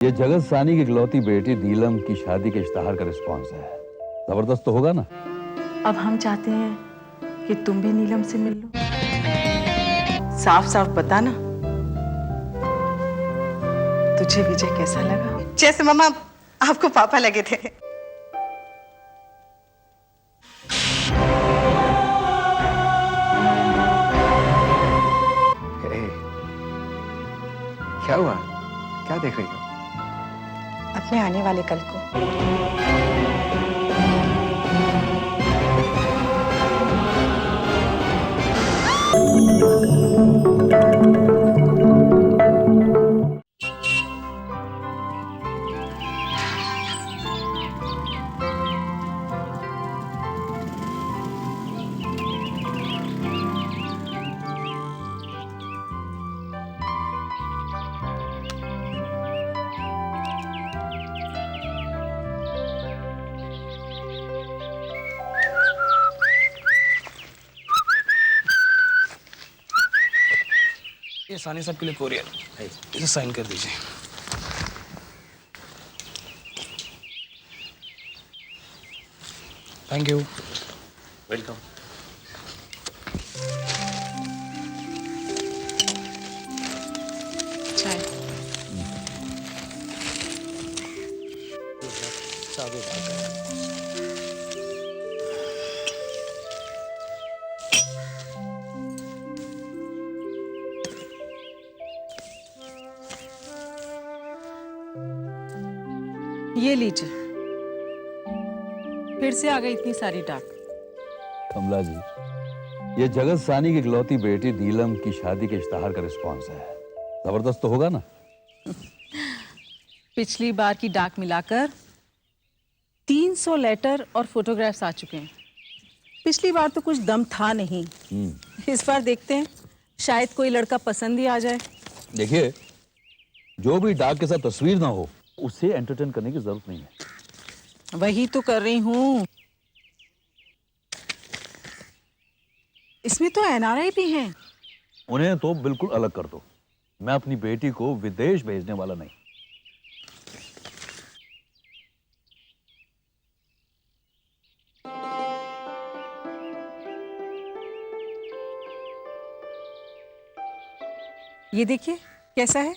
ये जगत सानी की इकलौती बेटी नीलम की शादी के इश्तिहार का रिस्पॉन्स है। जबरदस्त तो होगा ना? अब हम चाहते हैं कि तुम भी नीलम से मिल लो। साफ साफ बता ना, तुझे विजय कैसा लगा? जैसे मामा आपको पापा लगे थे। क्या हुआ? क्या देख रही हो? अपने आने वाले कल को। ये सानी साहब के लिए कोरियर, इसे साइन कर दीजिए। Thank you. वेलकम। चाय। चाबी बाहर कर। ये लीजिए। फिर से आ गई इतनी सारी डाक। कमला जी, ये जगत सानी की इकलौती बेटी नीलम की शादी के इश्तिहार का रिस्पॉन्स है। जबरदस्त तो होगा ना? पिछली बार की डाक मिलाकर 300 लेटर और फोटोग्राफ्स आ चुके हैं। पिछली बार तो कुछ दम था नहीं। इस बार देखते हैं, शायद कोई लड़का पसंद ही आ जाए। देखिए, जो भी डाक के साथ तस्वीर ना हो उसे एंटरटेन करने की जरूरत नहीं है। वही तो कर रही हूँ। इसमें तो एनआरआई भी हैं। उन्हें तो बिल्कुल अलग कर दो। मैं अपनी बेटी को विदेश भेजने वाला नहीं। ये देखिए कैसा है।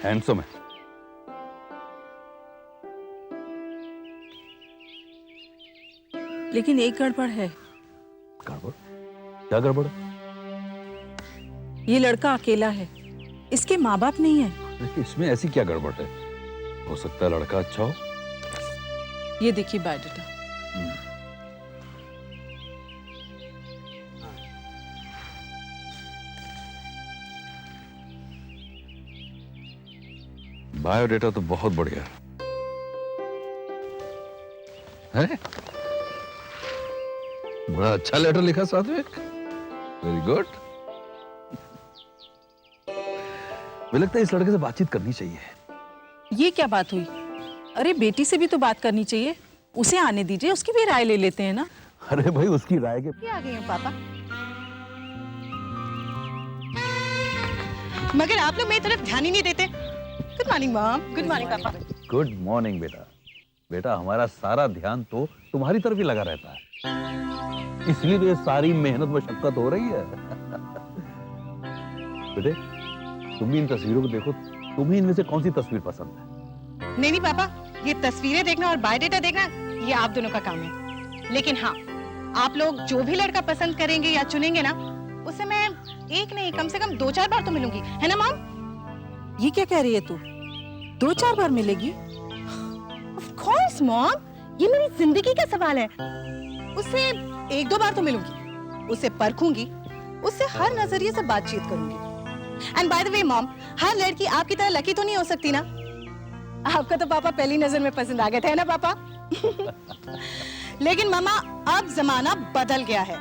हैंडसम है। लेकिन एक गड़बड़ है। गड़बड़? क्या गड़बड़ है? ये लड़का अकेला है, इसके माँ बाप नहीं है। इसमें ऐसी क्या गड़बड़ है? हो सकता है लड़का अच्छा हो। ये देखिए बायोडाटा। बायोडेटा तो बहुत बढ़िया है। बड़ा अच्छा लेटर लिखा साथ में। Very good. मुझे लगता है इस लड़के से बातचीत करनी चाहिए। ये क्या बात हुई? अरे बेटी से भी तो बात करनी चाहिए। उसे आने दीजिए, उसकी भी राय ले लेते हैं ना। अरे भाई, उसकी राय के आ गई हैं पापा। मगर आप लोग मेरी तरफ ध्यान ही नहीं देते। Good morning mom. Good morning पापा। गुड मॉर्निंग बेटा। बेटा, हमारा सारा ध्यान तो तुम्हारी तरफ ही लगा रहता है, इसलिए तो ये सारी मेहनत मशक्कत हो रही है। बेटे, तुम भी इन तस्वीरों को देखो। तुम्हें इनमें से कौन सी तस्वीर पसंद है? नहीं नहीं पापा, ये तस्वीरें देखना और बायोडाटा देखना ये आप दोनों का काम है। लेकिन हाँ, आप लोग जो भी लड़का पसंद करेंगे या चुनेंगे ना, उससे मैं एक नहीं कम से कम 2-4 बार तो मिलूंगी, है ना मॉम? ये क्या कह रही है तू? 2-4 बार मिलेगी? ऑफ कोर्स मॉम, ये मेरी जिंदगी का सवाल है। उससे 1-2 बार तो मिलूंगी, उसे परखूंगी, उससे हर नजरिए से बातचीत करूंगी। And by the way mom, हर लड़की आपकी तरह लकी तो नहीं हो सकती ना। आपका तो पापा पहली नजर में पसंद आ गए थे ना पापा। लेकिन मामा, अब जमाना बदल गया है।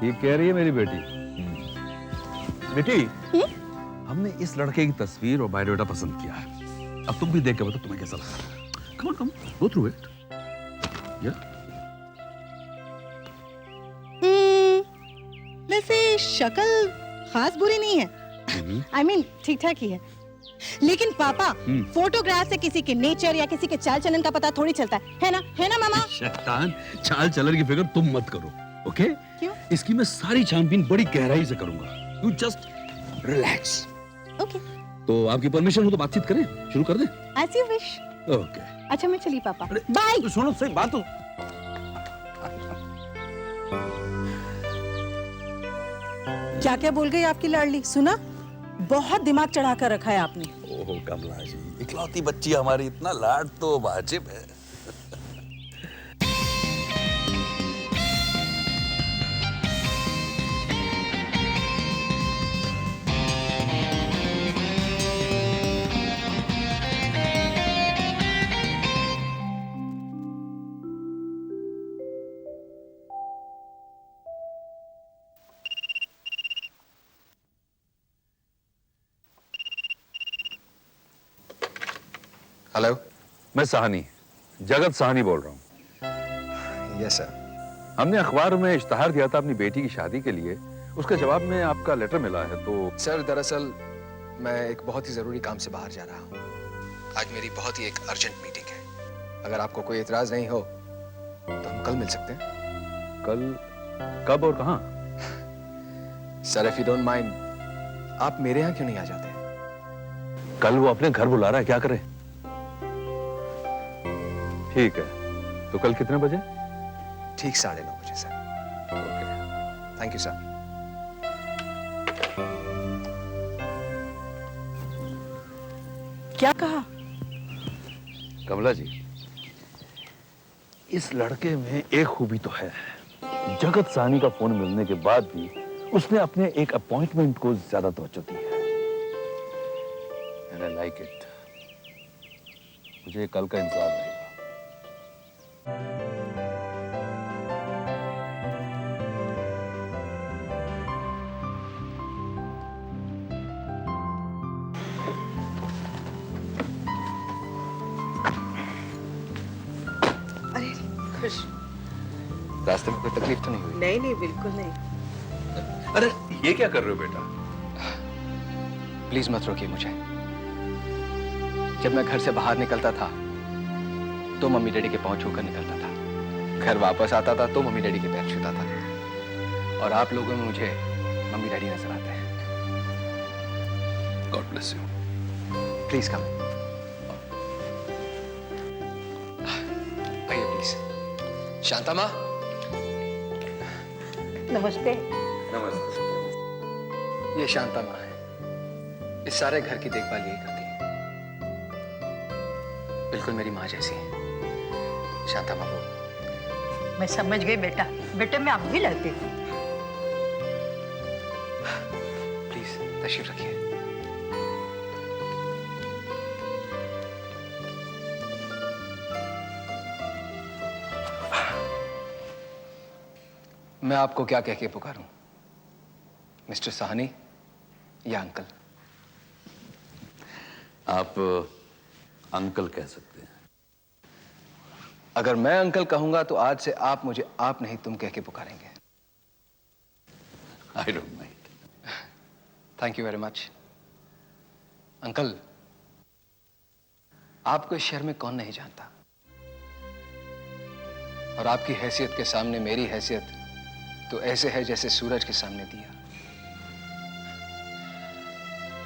ये कह रही है मेरी बेटी। बेटी, हमने इस लड़के की तस्वीर और बायोडाटा पसंद किया है। अब तुम भी देख के बताओ तुम्हें कैसा लगा। Come on, come go through it. या वैसे उसकी शक्ल खास बुरी नहीं है, I mean, ठीक ठाक ही है। लेकिन पापा, फोटोग्राफ से किसी के नेचर या किसी के चाल चलन का पता थोड़ी चलता है ना मामा? शैतान, चाल चलन की फिक्र तुम मत करो, ओके? क्यों? इसकी मैं सारी छानबीन बड़ी गहराई से करूंगा। You just relax. ओके। तो आपकी परमिशन हो तो बातचीत करें, शुरू कर दें? As you wish। ओके। अच्छा मैं चली पापा, अरे, बाय। तो सुनो सही बात तो। क्या क्या बोल गई आपकी लाडली, सुना? बहुत दिमाग चढ़ा कर रखा है आपने। ओहो कमला जी, इकलौती बच्ची हमारी, इतना लाड तो वाजिब है। हेलो। मैं साहनी, जगत साहनी बोल रहा हूँ। Yes sir. हमने अखबार में इश्तहार दिया था अपनी बेटी की शादी के लिए, उसके जवाब में आपका लेटर मिला है। तो सर दरअसल मैं एक बहुत ही जरूरी काम से बाहर जा रहा हूँ। आज मेरी बहुत ही एक अर्जेंट मीटिंग है। अगर आपको कोई एतराज नहीं हो तो हम कल मिल सकते हैं। कल? कब और कहाँ? Sir if you don't mind, आप मेरे यहाँ क्यों नहीं आ जाते? कल वो अपने घर बुला रहा है, क्या करें? ठीक है, तो कल कितने बजे? ठीक 9:30 बजे sir. Okay. Thank you sir. क्या कहा? कमला जी, इस लड़के में एक खूबी तो है। जगत साहनी का फोन मिलने के बाद भी उसने अपने एक अपॉइंटमेंट को ज्यादा तवज्जो दी है। And I like it। मुझे कल का इंतजार रहेगा। अरे खुश। रास्ते में कोई तकलीफ तो नहीं हुई? नहीं नहीं, बिल्कुल नहीं। अरे ये क्या कर रहे हो बेटा? प्लीज मत रोकिए मुझे। जब मैं घर से बाहर निकलता था तो मम्मी डैडी के पांव छूकर निकलता था। घर वापस आता था तो मम्मी डैडी के पैर छूता था। और आप लोगों में मुझे मम्मी डैडी नजर आते हैं। God bless you. Please come. आइए प्लीज। शांता माँ। नमस्ते। नमस्ते। ये शांता माँ है। इस सारे घर की देखभाल यही करती है। बिल्कुल मेरी माँ जैसी है। शांता माँ वो। मैं समझ गई बेटा, बेटे मैं अब भी लगती हूँ। प्लीज तशरीफ रखिए। मैं आपको क्या कह के पुकारूं? मिस्टर साहनी या अंकल? आप अंकल कह सकते हैं। अगर मैं अंकल कहूंगा तो आज से आप मुझे आप नहीं तुम कह के पुकारेंगे। I don't mind. Thank you very much. Uncle, आपको इस शहर में कौन नहीं जानता, और आपकी हैसियत के सामने मेरी हैसियत तो ऐसे है जैसे सूरज के सामने दिया।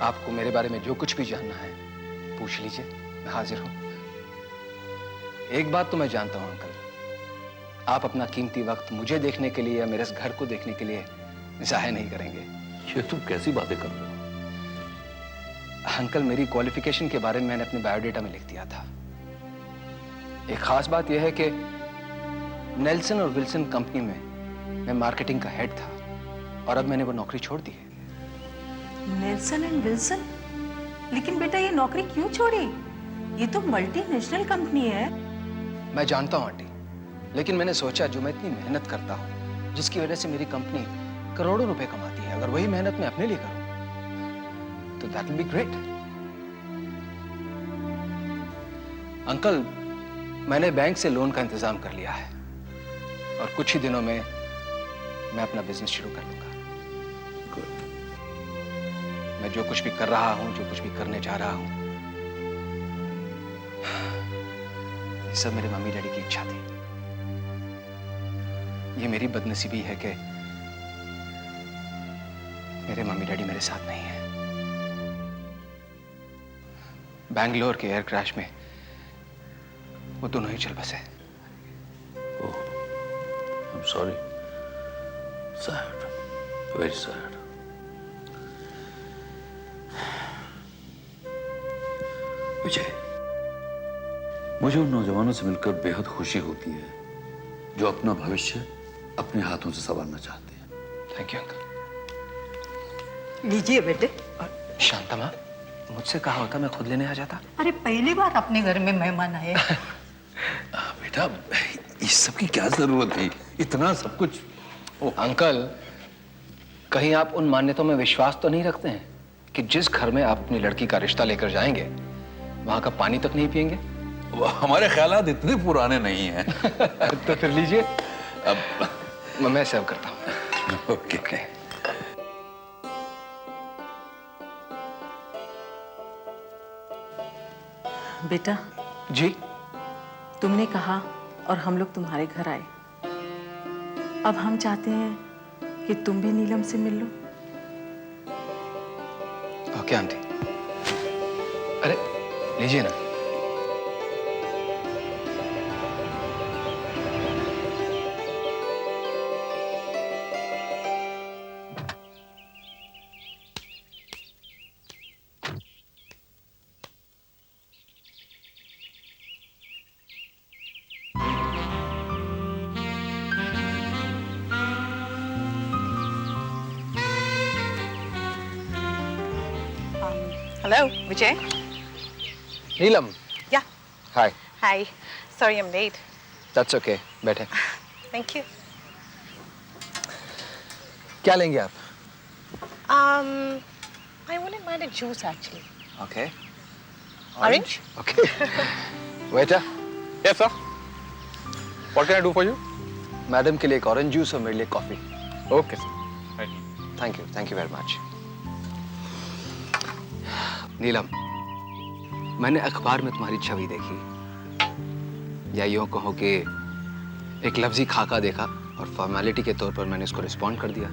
आपको मेरे बारे में जो कुछ भी जानना है पूछ लीजिए, मैं हाजिर हूं। एक बात तो मैं जानता हूं अंकल, आप अपना कीमती वक्त मुझे देखने के लिए या मेरे इस घर को देखने के लिए जाया नहीं करेंगे। ये तुम कैसी बातें कर रहे हो? अंकल, मेरी क्वालिफिकेशन के बारे में मैंने अपने बायोडेटा में लिख दिया था। एक खास बात यह है कि नेल्सन और विल्सन कंपनी में मैं मार्केटिंग का हेड था, और अब मैंने वो नौकरी छोड़ दी है। Nelson and Wilson? लेकिन बेटा ये नौकरी क्यों छोड़ी? ये तो मल्टीनेशनल कंपनी है। मैं जानता हूं आंटी, लेकिन मैंने सोचा जो मैं इतनी मेहनत करता हूं, जिसकी वजह से मेरी कंपनी करोड़ों रुपए कमाती है, अगर वही मेहनत मैं अपने लिए करूं तो that will be great. Uncle, मैंने बैंक से लोन का इंतजाम कर लिया है और कुछ ही दिनों में मैं अपना बिजनेस शुरू कर लूंगा। मैं जो कुछ भी कर रहा हूं, जो कुछ भी करने जा रहा हूं, ये सब मेरे मम्मी डैडी की इच्छा थी। ये मेरी बदनसीबी है कि मेरे मम्मी डैडी मेरे साथ नहीं है। बैंगलोर के एयर क्रैश में वो दोनों ही चल बसे। I'm sorry. Sad. Very sad. विजय, मुझे उन नौजवानों से मिलकर बेहद खुशी होती है जो अपना भविष्य अपने हाथों से संवारना चाहते हैं। Thank you uncle. लीजिए बेटे। शांता माँ, मुझसे कहा होता मैं खुद लेने आ जाता। अरे पहली बार अपने घर में मेहमान आए। बेटा, इस सब की क्या जरूरत थी? इतना सब कुछ। अंकल, कहीं आप उन मान्यताओं में विश्वास तो नहीं रखते हैं कि जिस घर में आप अपनी लड़की का रिश्ता लेकर जाएंगे वहां का पानी तक नहीं पिएंगे? हमारे ख्यालात इतने पुराने नहीं हैं। तो फिर लीजिए, अब मैं सर्व करता हूँ। ओके। बेटा, जी? तुमने कहा और हम लोग तुम्हारे घर आए। अब हम चाहते हैं कि तुम भी नीलम से मिल लो। Okay aunty. अरे लीजिए ना। Hello, Vijay. Neelam. Yeah. Hi. Hi. Sorry I'm late. That's okay, बैठे। Thank you. क्या लेंगे आप? I wouldn't mind a juice actually. Okay. Orange? Okay. Waiter, Yes, sir. What can I do for you? Madam के लिए एक orange juice और मेरे लिए coffee. Okay, sir. Right. Thank you very much. Neelam, मैंने अखबार में तुम्हारी छवि देखी, या यूं कहो कि एक लफ्जी खाका देखा और फॉर्मेलिटी के तौर पर मैंने उसको रिस्पॉन्ड कर दिया,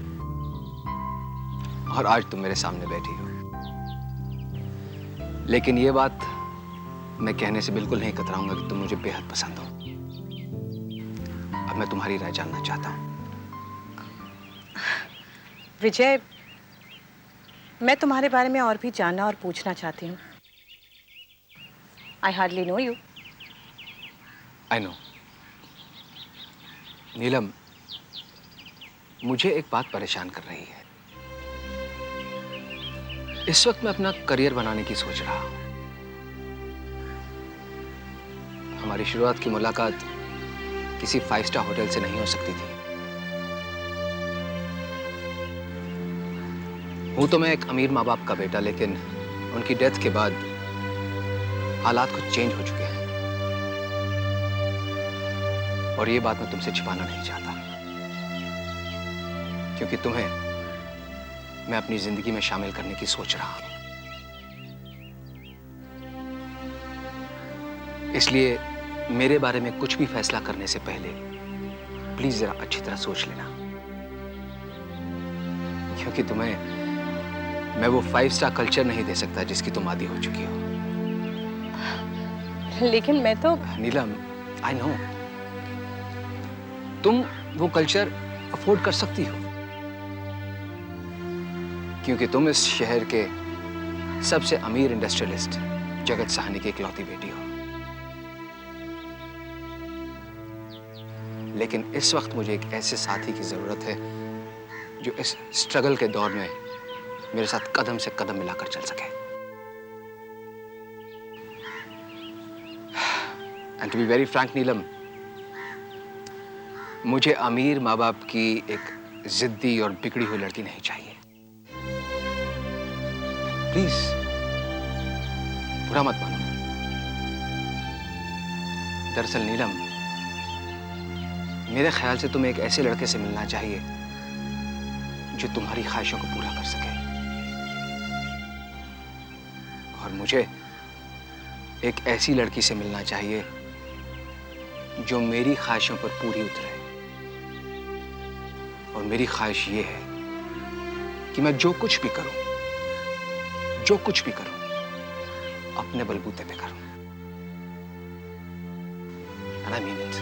और आज तुम मेरे सामने बैठी हो। लेकिन ये बात मैं कहने से बिल्कुल नहीं कतराऊंगा कि तुम मुझे बेहद पसंद हो। अब मैं तुम्हारी राय जानना चाहता हूँ। विजय, मैं तुम्हारे बारे में और भी जानना और पूछना चाहती हूँ। I hardly know you. I know. Neelam, मुझे एक बात परेशान कर रही है। इस वक्त मैं अपना करियर बनाने की सोच रहा हूं। हमारी शुरुआत की मुलाकात किसी 5 स्टार होटल से नहीं हो सकती थी। हूं तो मैं एक अमीर माँ बाप का बेटा, लेकिन उनकी डेथ के बाद हालात कुछ चेंज हो चुके हैं, और ये बात मैं तुमसे छिपाना नहीं चाहता, क्योंकि तुम्हें मैं अपनी जिंदगी में शामिल करने की सोच रहा हूं। इसलिए मेरे बारे में कुछ भी फैसला करने से पहले प्लीज जरा अच्छी तरह सोच लेना, क्योंकि तुम्हें मैं वो 5 स्टार कल्चर नहीं दे सकता जिसकी तुम आदी हो चुकी हो। लेकिन मैं तो नीलम, आई नो, तुम वो कल्चर अफोर्ड कर सकती हो, क्योंकि तुम इस शहर के सबसे अमीर इंडस्ट्रियलिस्ट जगत साहनी की इकलौती बेटी हो। लेकिन इस वक्त मुझे एक ऐसे साथी की जरूरत है जो इस स्ट्रगल के दौर में मेरे साथ कदम से कदम मिलाकर चल सके। And to be very frank Neelam, मुझे अमीर माँ बाप की एक जिद्दी और बिगड़ी हुई लड़की नहीं चाहिए। प्लीज बुरा मत मानो। दरअसल नीलम, मेरे ख्याल से तुम्हें एक ऐसे लड़के से मिलना चाहिए जो तुम्हारी ख्वाहिशों को पूरा कर सके। और मुझे एक ऐसी लड़की से मिलना चाहिए जो मेरी ख्वाहिशों पर पूरी उतरे। और मेरी ख्वाहिश ये है कि मैं जो कुछ भी करूं, अपने बलबूते पे करूं। And I mean it.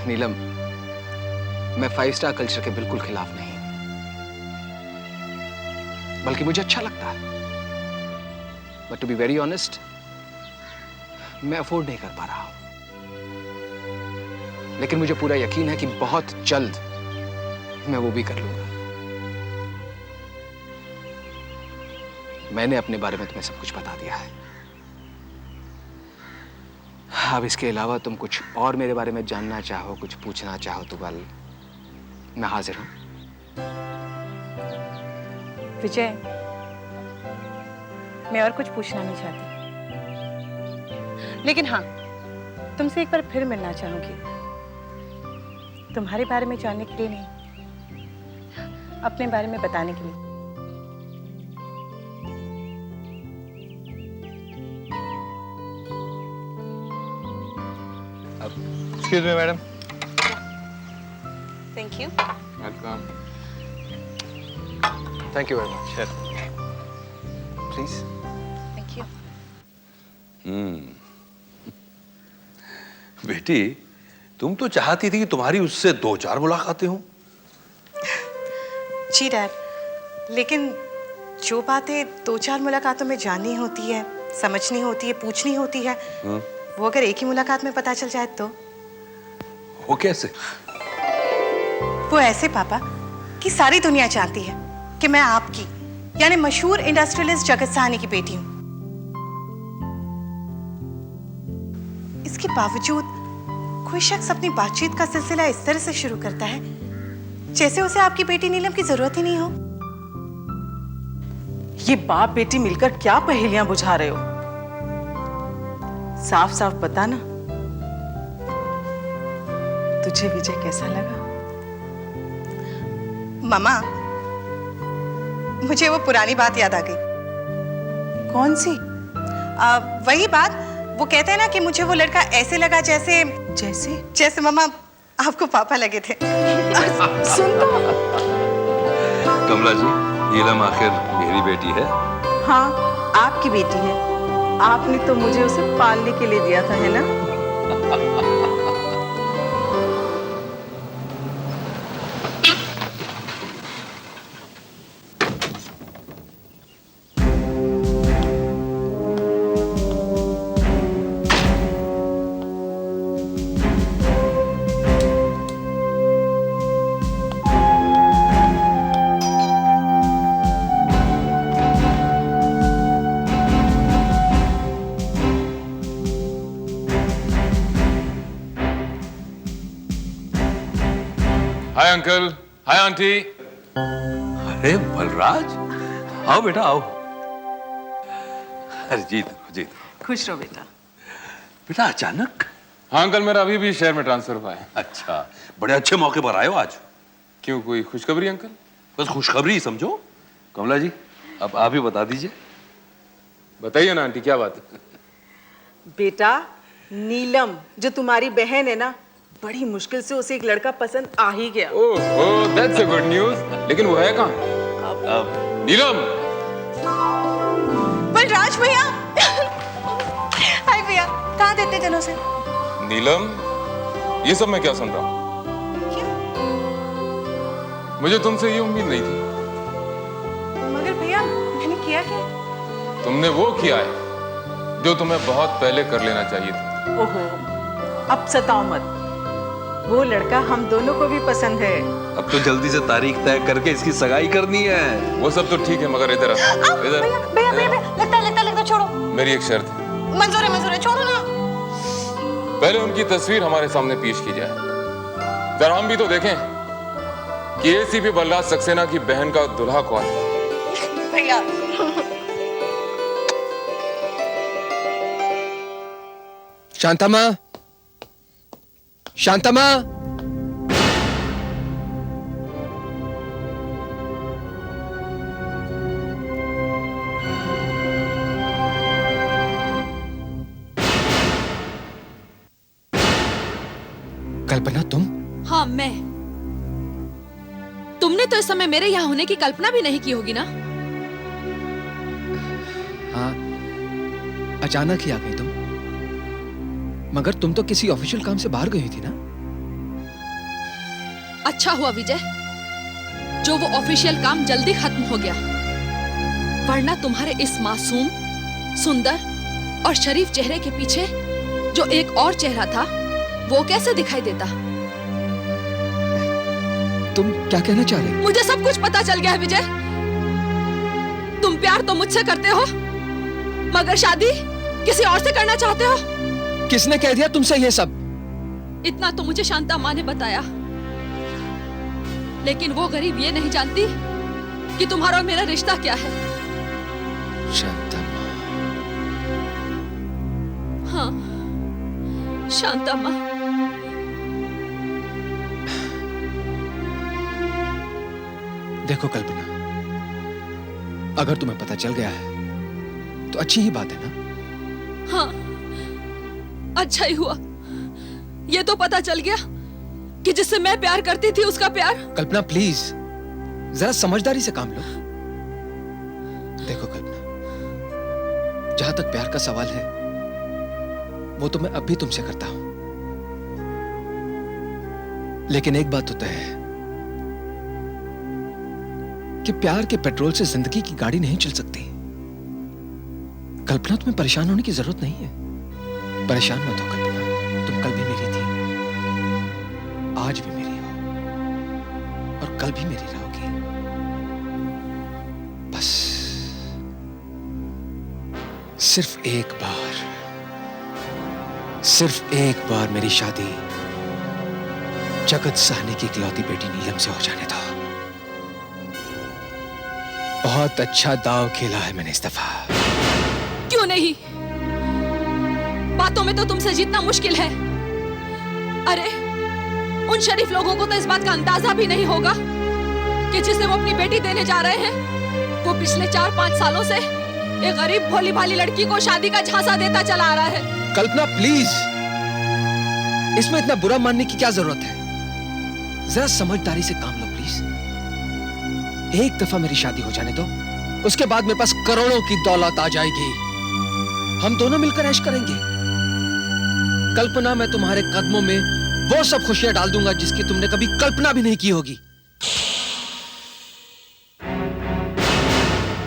नीलम, मैं 5 स्टार कल्चर के बिल्कुल खिलाफ नहीं, बल्कि मुझे अच्छा लगता है। But to be very honest, मैं अफोर्ड नहीं कर पा रहा हूं। लेकिन मुझे पूरा यकीन है कि बहुत जल्द मैं वो भी कर लूंगा। मैंने अपने बारे में तुम्हें सब कुछ बता दिया है। अब इसके अलावा तुम कुछ और मेरे बारे में जानना चाहो, कुछ पूछना चाहो तो बल मैं हाजिर हूं। विजय, मैं और कुछ पूछना नहीं चाहती, लेकिन हाँ, तुमसे एक बार फिर मिलना चाहूंगी। तुम्हारे बारे में जानने के लिए नहीं, अपने बारे में बताने के लिए। Excuse me madam. Thank you. Welcome. Thank you very much. Please. Thank you. बेटी, तुम तो चाहती थी कि तुम्हारी उससे 2-4 मुलाकातें हों। जी डैड, लेकिन जो बातें 2-4 मुलाकातों में जाननी होती है, समझनी होती है, पूछनी होती है, वो अगर एक ही मुलाकात में पता चल जाए तो? वो कैसे? वो ऐसे पापा कि सारी दुनिया जानती है कि मैं आपकी यानी मशहूर इंडस्ट्रियलिस्ट जगत साहनी की बेटी हूं। इसके बावजूद कोई शख्स अपनी बातचीत का सिलसिला इस तरह से शुरू करता है जैसे उसे आपकी बेटी नीलम की जरूरत ही नहीं हो। ये बाप बेटी मिलकर क्या पहेलियां बुझा रहे हो? साफ साफ बता ना, तुझे विजय कैसा लगा? मामा, मुझे वो पुरानी बात याद आ गई। कौन सी? वही बात, वो कहते हैं ना कि मुझे वो लड़का ऐसे लगा जैसे जैसे मामा आपको पापा लगे थे। सुन तो। कमला जी, नीलम आखिर मेरी बेटी है। हाँ, आपकी बेटी है। आपने तो मुझे उसे पालने के लिए दिया था, है ना? Hi uncle, hi aunty. अरे बलराज, आओ बेटा आओ। अरे जीत खुश रहो बेटा। बेटा अचानक? हाँ अंकल, मेरा अभी भी शहर में ट्रांसफर हुआ है। अच्छा, बड़े अच्छे मौके पर आए हो आज। क्यों, कोई खुशखबरी अंकल? बस खुशखबरी ही समझो। कमला जी, अब आप ही बता दीजिए। बताइए ना आंटी, क्या बात है? बेटा, नीलम जो तुम्हारी बहन है ना, बड़ी मुश्किल से उसे एक लड़का पसंद आ ही गया। ओह, दैट्स अ गुड न्यूज़। लेकिन वो है कहाँ? नीलम। बलराज भैया। हाय भैया, कहाँ थे इतने दिनों से? नीलम, ये सब मैं क्या सुन रहा हूँ? क्यों? मुझे तुमसे ये उम्मीद नहीं थी। मगर भैया, मैंने किया क्या? तुमने वो किया है जो तुम्हें बहुत पहले कर लेना चाहिए था। ओहो, अब सताओ मत। वो लड़का हम दोनों को भी पसंद है। अब तो जल्दी से तारीख तय करके इसकी सगाई करनी है। वो सब तो ठीक है, मगर इधर इधर भैया, लगता, छोड़ो। मेरी एक शर्त है। मंजूर है, छोड़ो ना। पहले उनकी तस्वीर हमारे सामने पेश की जाए, जरा हम भी तो देखें कि एसीपी बलराज सक्सेना की बहन का दुल्हा कौन है। भैया, शांतमा, शांतमा। कल्पना तुम? हाँ मैं। तुमने तो इस समय मेरे यहाँ होने की कल्पना भी नहीं की होगी ना? हाँ, अचानक ही आ गई तुम। मगर तुम तो किसी ऑफिशियल काम से बाहर गई थी ना? अच्छा हुआ विजय जो वो ऑफिशियल काम जल्दी खत्म हो गया, वरना तुम्हारे इस मासूम, सुंदर और शरीफ चेहरे के पीछे जो एक और चेहरा था वो कैसे दिखाई देता? तुम क्या कहना चाह रहे हो? मुझे सब कुछ पता चल गया है विजय। तुम प्यार तो मुझसे करते हो, मगर शादी किसी और से करना चाहते हो। किसने कह दिया तुमसे ये सब? इतना तो मुझे शांता माँ ने बताया, लेकिन वो गरीब ये नहीं जानती कि तुम्हारा और मेरा रिश्ता क्या है। शांता माँ। हाँ, शांता माँ। देखो कल्पना, अगर तुम्हें पता चल गया है तो अच्छी ही बात है ना? हाँ, अच्छा ही हुआ। ये तो पता चल गया कि जिससे मैं प्यार करती थी उसका प्यार। कल्पना प्लीज जरा समझदारी से काम लो। देखो कल्पना, जहां तक प्यार का सवाल है वो तो मैं अब भी तुमसे करता हूं, लेकिन एक बात तो तय है कि प्यार के पेट्रोल से जिंदगी की गाड़ी नहीं चल सकती। कल्पना, तुम्हें परेशान होने की जरूरत नहीं है। परेशान मत हो कल्पना, तुम कल भी मेरी थी, आज भी मेरी हो और कल भी मेरी रहोगी। बस सिर्फ एक बार मेरी शादी जगत साहनी की इकलौती बेटी नीलम से हो जाने दो। बहुत अच्छा दाव खेला है मैंने इस दफा। क्यों नहीं? बातों में तो तुमसे जीतना मुश्किल है। अरे उन शरीफ लोगों को तो इस बात का अंदाजा भी नहीं होगा कि जिसे वो अपनी बेटी देने जा रहे हैं वो पिछले 4-5 सालों से एक गरीब भोली भाली लड़की को शादी का झांसा देता चला आ रहा है। कल्पना प्लीज, इसमें इतना बुरा मानने की क्या जरूरत है? जरा समझदारी से काम लो प्लीज। एक दफा मेरी शादी हो जाने दो, उसके बाद मेरे पास करोड़ों की दौलत आ जाएगी। हम दोनों मिलकर ऐश करेंगे। कल्पना, मैं तुम्हारे कदमों में वो सब खुशियां डाल दूंगा जिसकी तुमने कभी कल्पना भी नहीं की होगी।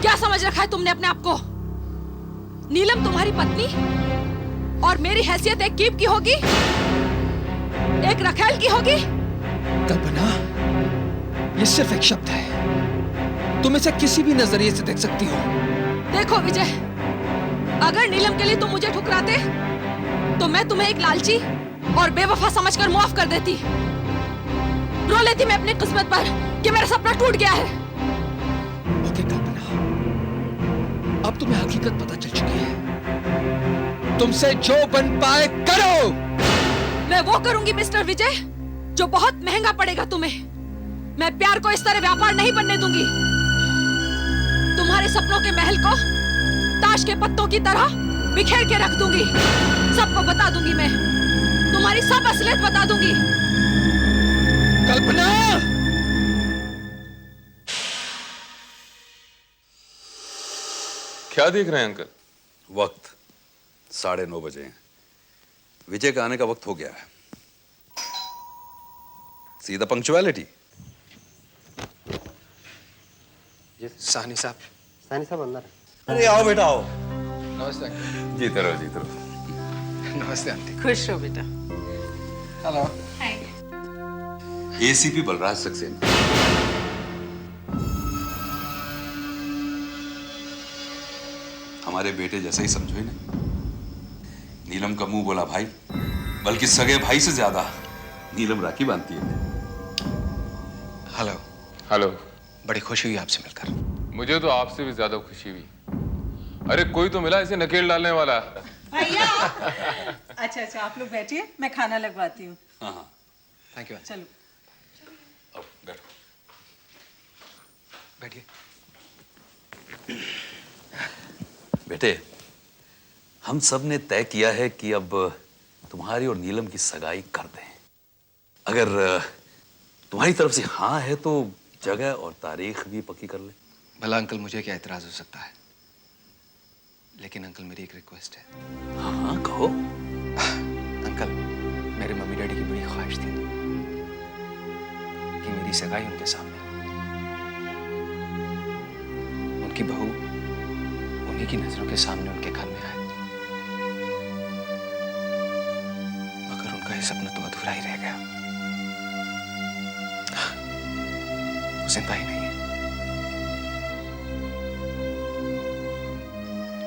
क्या समझ रखा है तुमने अपने आप को? नीलम तुम्हारी पत्नी और मेरी हैसियत एक कीप की होगी, एक रखेल की होगी। कल्पना, ये सिर्फ एक शब्द है, तुम इसे किसी भी नजरिए से देख सकती हो। देखो विजय, अगर नीलम के लिए तुम मुझे ठुकराते तो मैं तुम्हें एक लालची और बेवफा समझकर माफ कर देती। रो लेती मैं अपनी किस्मत पर कि मेरा सपना टूट गया है। ओके कल्पना, अब तुम्हें हकीकत पता चल चुकी है। तुमसे जो बन पाए करो। मैं वो करूंगी मिस्टर विजय जो बहुत महंगा पड़ेगा तुम्हें। मैं प्यार को इस तरह व्यापार नहीं बनने दूंगी। तुम्हारे सपनों के महल को ताश के पत्तों की तरह बिखेर के रख दूंगी। सबको बता दूंगी, मैं तुम्हारी सब असलियत बता दूंगी। कल्पना! क्या देख रहे हैं अंकल? वक्त 9:30 बजे हैं। विजय का आने का वक्त हो गया है। सीधा पंक्चुअलिटी। साहनी साहब अंदर। अरे आओ बेटा आओ। नमस्ते अंकल। जीते रहो जीते रहो। नमस्ते आंटी। खुश हो बेटा। हेलो। एसीपी बलराज सक्सेना। हमारे बेटे जैसा ही समझो ही नहीं। नीलम का मुंह बोला भाई, बल्कि सगे भाई से ज्यादा नीलम राखी बांधती है। हेलो। हेलो। बड़ी खुशी हुई आपसे मिलकर। मुझे तो आपसे भी ज्यादा खुशी हुई। अरे कोई तो मिला इसे नकेल डालने वाला। भैया अच्छा आप लोग बैठिए, मैं खाना लगवाती हूँ। हाँ थैंक यू। चलो अब बैठो। बैठिए। बेटे, हम सब ने तय किया है कि अब तुम्हारी और नीलम की सगाई कर दें। अगर तुम्हारी तरफ से हाँ है तो जगह और तारीख भी पक्की कर ले। भला अंकल, मुझे क्या एतराज हो सकता है, लेकिन अंकल मेरी एक रिक्वेस्ट है। हाँ हाँ कहो। अंकल, मेरे मम्मी डैडी की बड़ी ख्वाहिश थी कि मेरी सगाई उनके सामने हो। उनकी बहू उन्हीं की नजरों के सामने उनके घर में आए, मगर उनका ये सपना तो अधूरा ही रह गया। वो जिंदा ही नहीं है।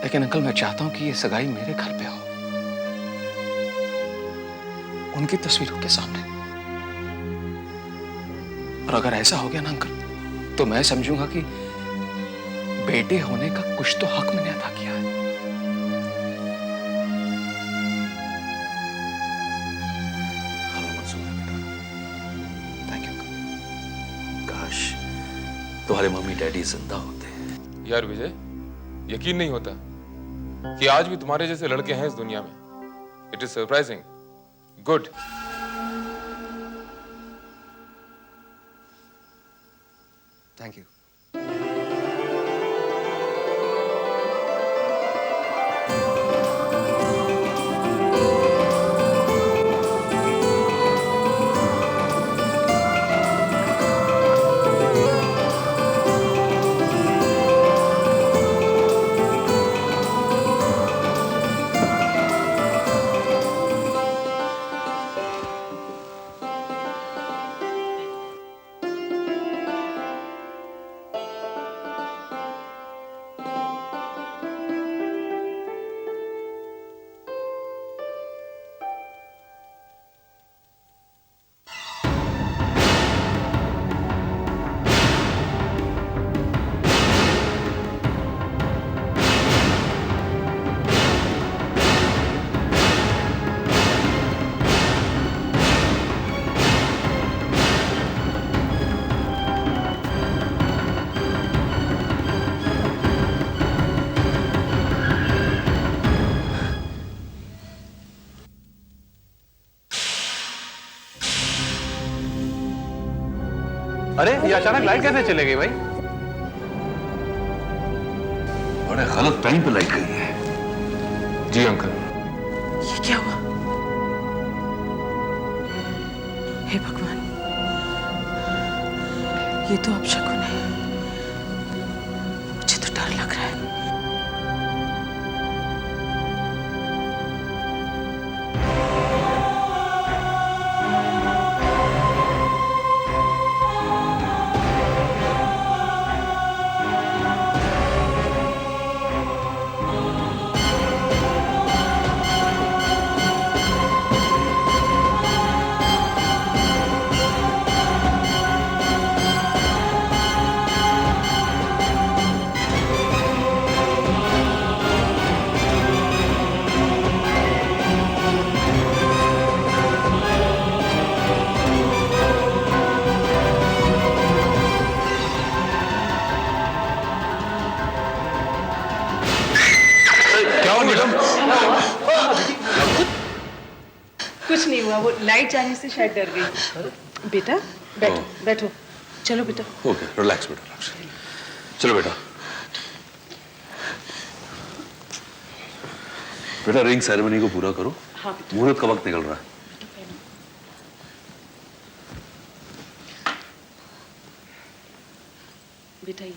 लेकिन अंकल, मैं चाहता हूं कि ये सगाई मेरे घर पे हो, उनकी तस्वीरों के सामने। और अगर ऐसा हो गया ना अंकल, तो मैं समझूंगा कि बेटे होने का कुछ तो हक मैंने अदा किया है। Thank you uncle. काश तुम्हारे मम्मी डैडी जिंदा होते। यार विजय, यकीन नहीं होता कि आज भी तुम्हारे जैसे लड़के हैं इस दुनिया में। It is surprising. Good. Thank you. अरे ये अचानक लाइट कैसे चले गई भाई? बड़े गलत टाइम पे लाइट गई है। जी अंकल। ये क्या हुआ? हे भगवान, ये तो अपशकुन है। मुझे तो डर लग रहा है। कुछ नहीं हुआ, वो लाइट जाने से शायद डर गई। बेटा बैठो बैठो, चलो बेटा। ओके, रिलैक्स बेटा, रिलैक्स। चलो बेटा। बेटा रिंग सेरेमनी को पूरा करो। हाँ मुहूर्त का वक्त निकल रहा है। बेटा ये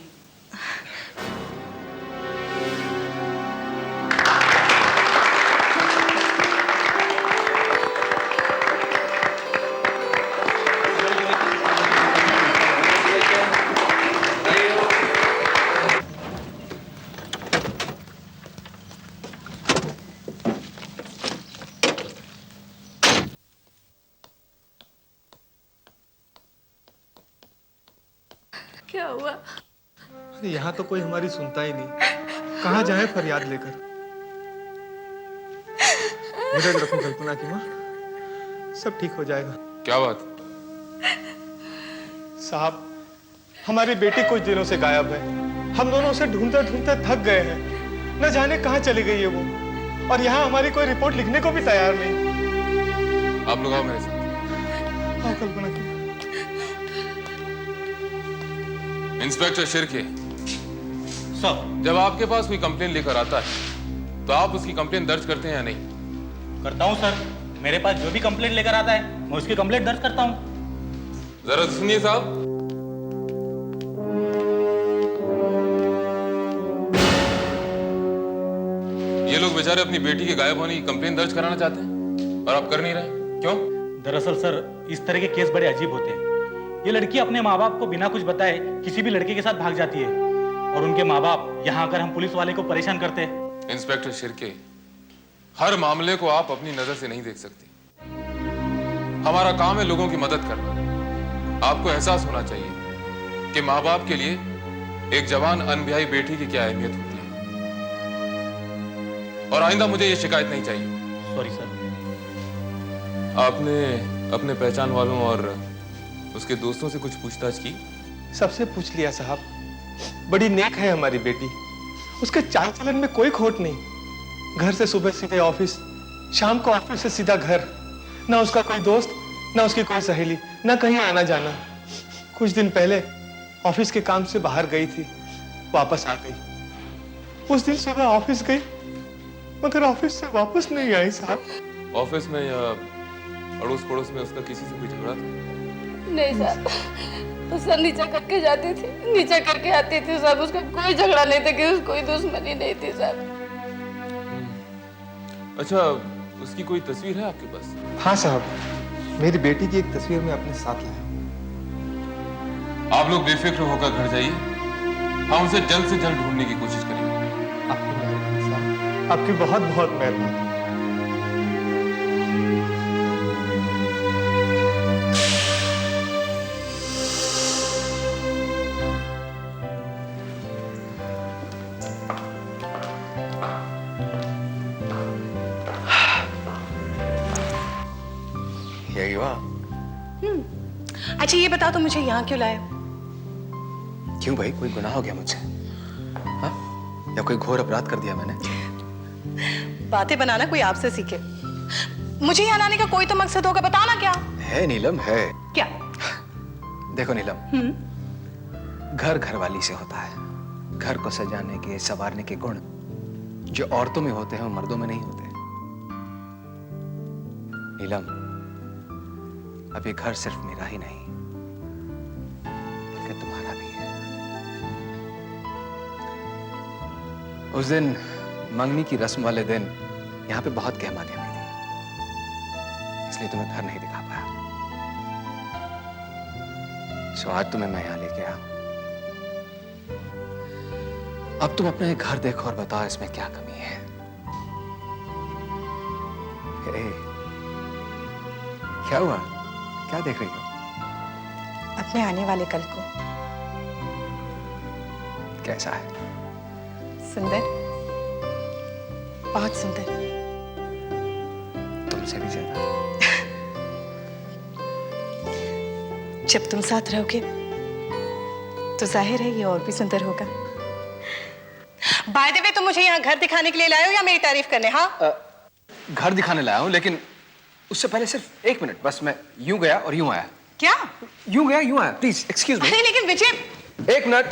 क्या हुआ? अरे यहाँ तो कोई हमारी सुनता ही नहीं, कहाँ जाए फरियाद लेकर। धीरज रखो कल्पना की माँ, सब ठीक हो जाएगा। क्या बात? साहब, हमारी बेटी कुछ दिनों से गायब है। हम दोनों उसे ढूंढते ढूंढते थक गए हैं। न जाने कहाँ चली गई है वो, और यहाँ हमारी कोई रिपोर्ट लिखने को भी तैयार नहीं। आप लोग आओ मेरे साथ। आओ कल्पना की। इंस्पेक्टर शिर्के, सर, जब आपके पास कोई कंप्लेन लेकर आता है तो आप उसकी कंप्लेन दर्ज करते हैं या नहीं? करता हूँ सर। मेरे पास जो भी कंप्लेंट लेकर आता है मैं उसकी कंप्लेंट दर्ज करता हूँ। जरा सुनिए साहब। ये लोग बेचारे अपनी बेटी के गायब होने की कंप्लेन दर्ज कराना चाहते हैं और आप कर नहीं रहे, क्यों? दरअसल सर, इस तरह के केस बड़े अजीब होते हैं। ये लड़की अपने माँ बाप को बिना कुछ बताए किसी भी लड़के के साथ भाग जाती है और उनके माँ बाप यहाँ आकर हम पुलिस वाले को परेशान करते हैं। इंस्पेक्टर शिर्के, हर मामले को आप अपनी नजर से नहीं देख सकते। हमारा काम है लोगों की मदद करना। आपको एहसास होना चाहिए कि माँ बाप के लिए एक जवान अनब्याही बेटी की क्या अहमियत होती है। और आइंदा मुझे ये शिकायत नहीं चाहिए। Sorry sir. आपने अपने पहचान वालों और उसके दोस्तों से कुछ पूछताछ की? सबसे पूछ लिया साहब। बड़ी नेक है हमारी बेटी, उसके चाल चलन में कोई खोट नहीं। घर से सुबह सीधे ऑफिस, शाम को ऑफिस से सीधा घर। ना उसका कोई दोस्त, ना उसकी कोई सहेली, ना कहीं आना जाना। कुछ दिन पहले ऑफिस के काम से बाहर गई थी, वापस आ गई। उस दिन सुबह ऑफिस गई मगर ऑफिस से वापस नहीं आई साहब। ऑफिस में या अड़ोस पड़ोस में उसका किसी से कोई झगड़ा था? नहीं साहब, वो सर नीचे करके जाती थी, नीचे करके आती थी साहब। उसका कोई झगड़ा नहीं था, कि कोई दुश्मनी नहीं थी साहब। अच्छा, उसकी कोई तस्वीर है आपके पास? हाँ साहब, मेरी बेटी की एक तस्वीर मैं अपने साथ लाया। आप लोग बेफिक्र होकर घर जाइए, हम उसे जल्द से जल्द ढूंढने की कोशिश करेंगे। आपकी मेहरबानी साहब, आपकी बहुत बहुत मेहरबानी। यही हुआ। अच्छा ये बताओ तो मुझे यहाँ क्यों लाए? क्यों भाई, कोई गुनाह हो गया मुझसे? हाँ? या कोई घोर अपराध कर दिया मैंने? बातें बनाना कोई आपसे सीखे। मुझे यहाँ लाने का कोई तो मकसद होगा, बताना क्या है नीलम, है। क्या? देखो नीलम, घर घरवाली से होता है। घर को सजाने के, संवारने के गुण जो औरतों में होते हैं वो मर्दों में नहीं होते। नीलम, अब ये घर सिर्फ मेरा ही नहीं बल्कि तुम्हारा भी है। उस दिन मंगनी की रस्म वाले दिन यहाँ पे बहुत गहमा गहमी थी, इसलिए तुम्हें घर नहीं दिखा पाया। सो आज तुम्हें मैं यहाँ लेके आया। अब तुम अपने घर देखो और बताओ इसमें क्या कमी है। क्या हुआ, क्या देख रही हो? अपने आने वाले कल को। कैसा है? सुंदर, बहुत सुंदर। तुमसे भी ज्यादा। जब तुम साथ रहोगे तो जाहिर है ये और भी सुंदर होगा। बाय द वे, तुम मुझे यहाँ घर दिखाने के लिए लाए हो या मेरी तारीफ करने? हाँ, घर दिखाने लाया हूं, लेकिन उससे पहले सिर्फ 1 मिनट बस। मैं यूं गया और यूं आया। क्या? यूं गया यूं आया। Please excuse me. अरे लेकिन विजय, 1 मिनट।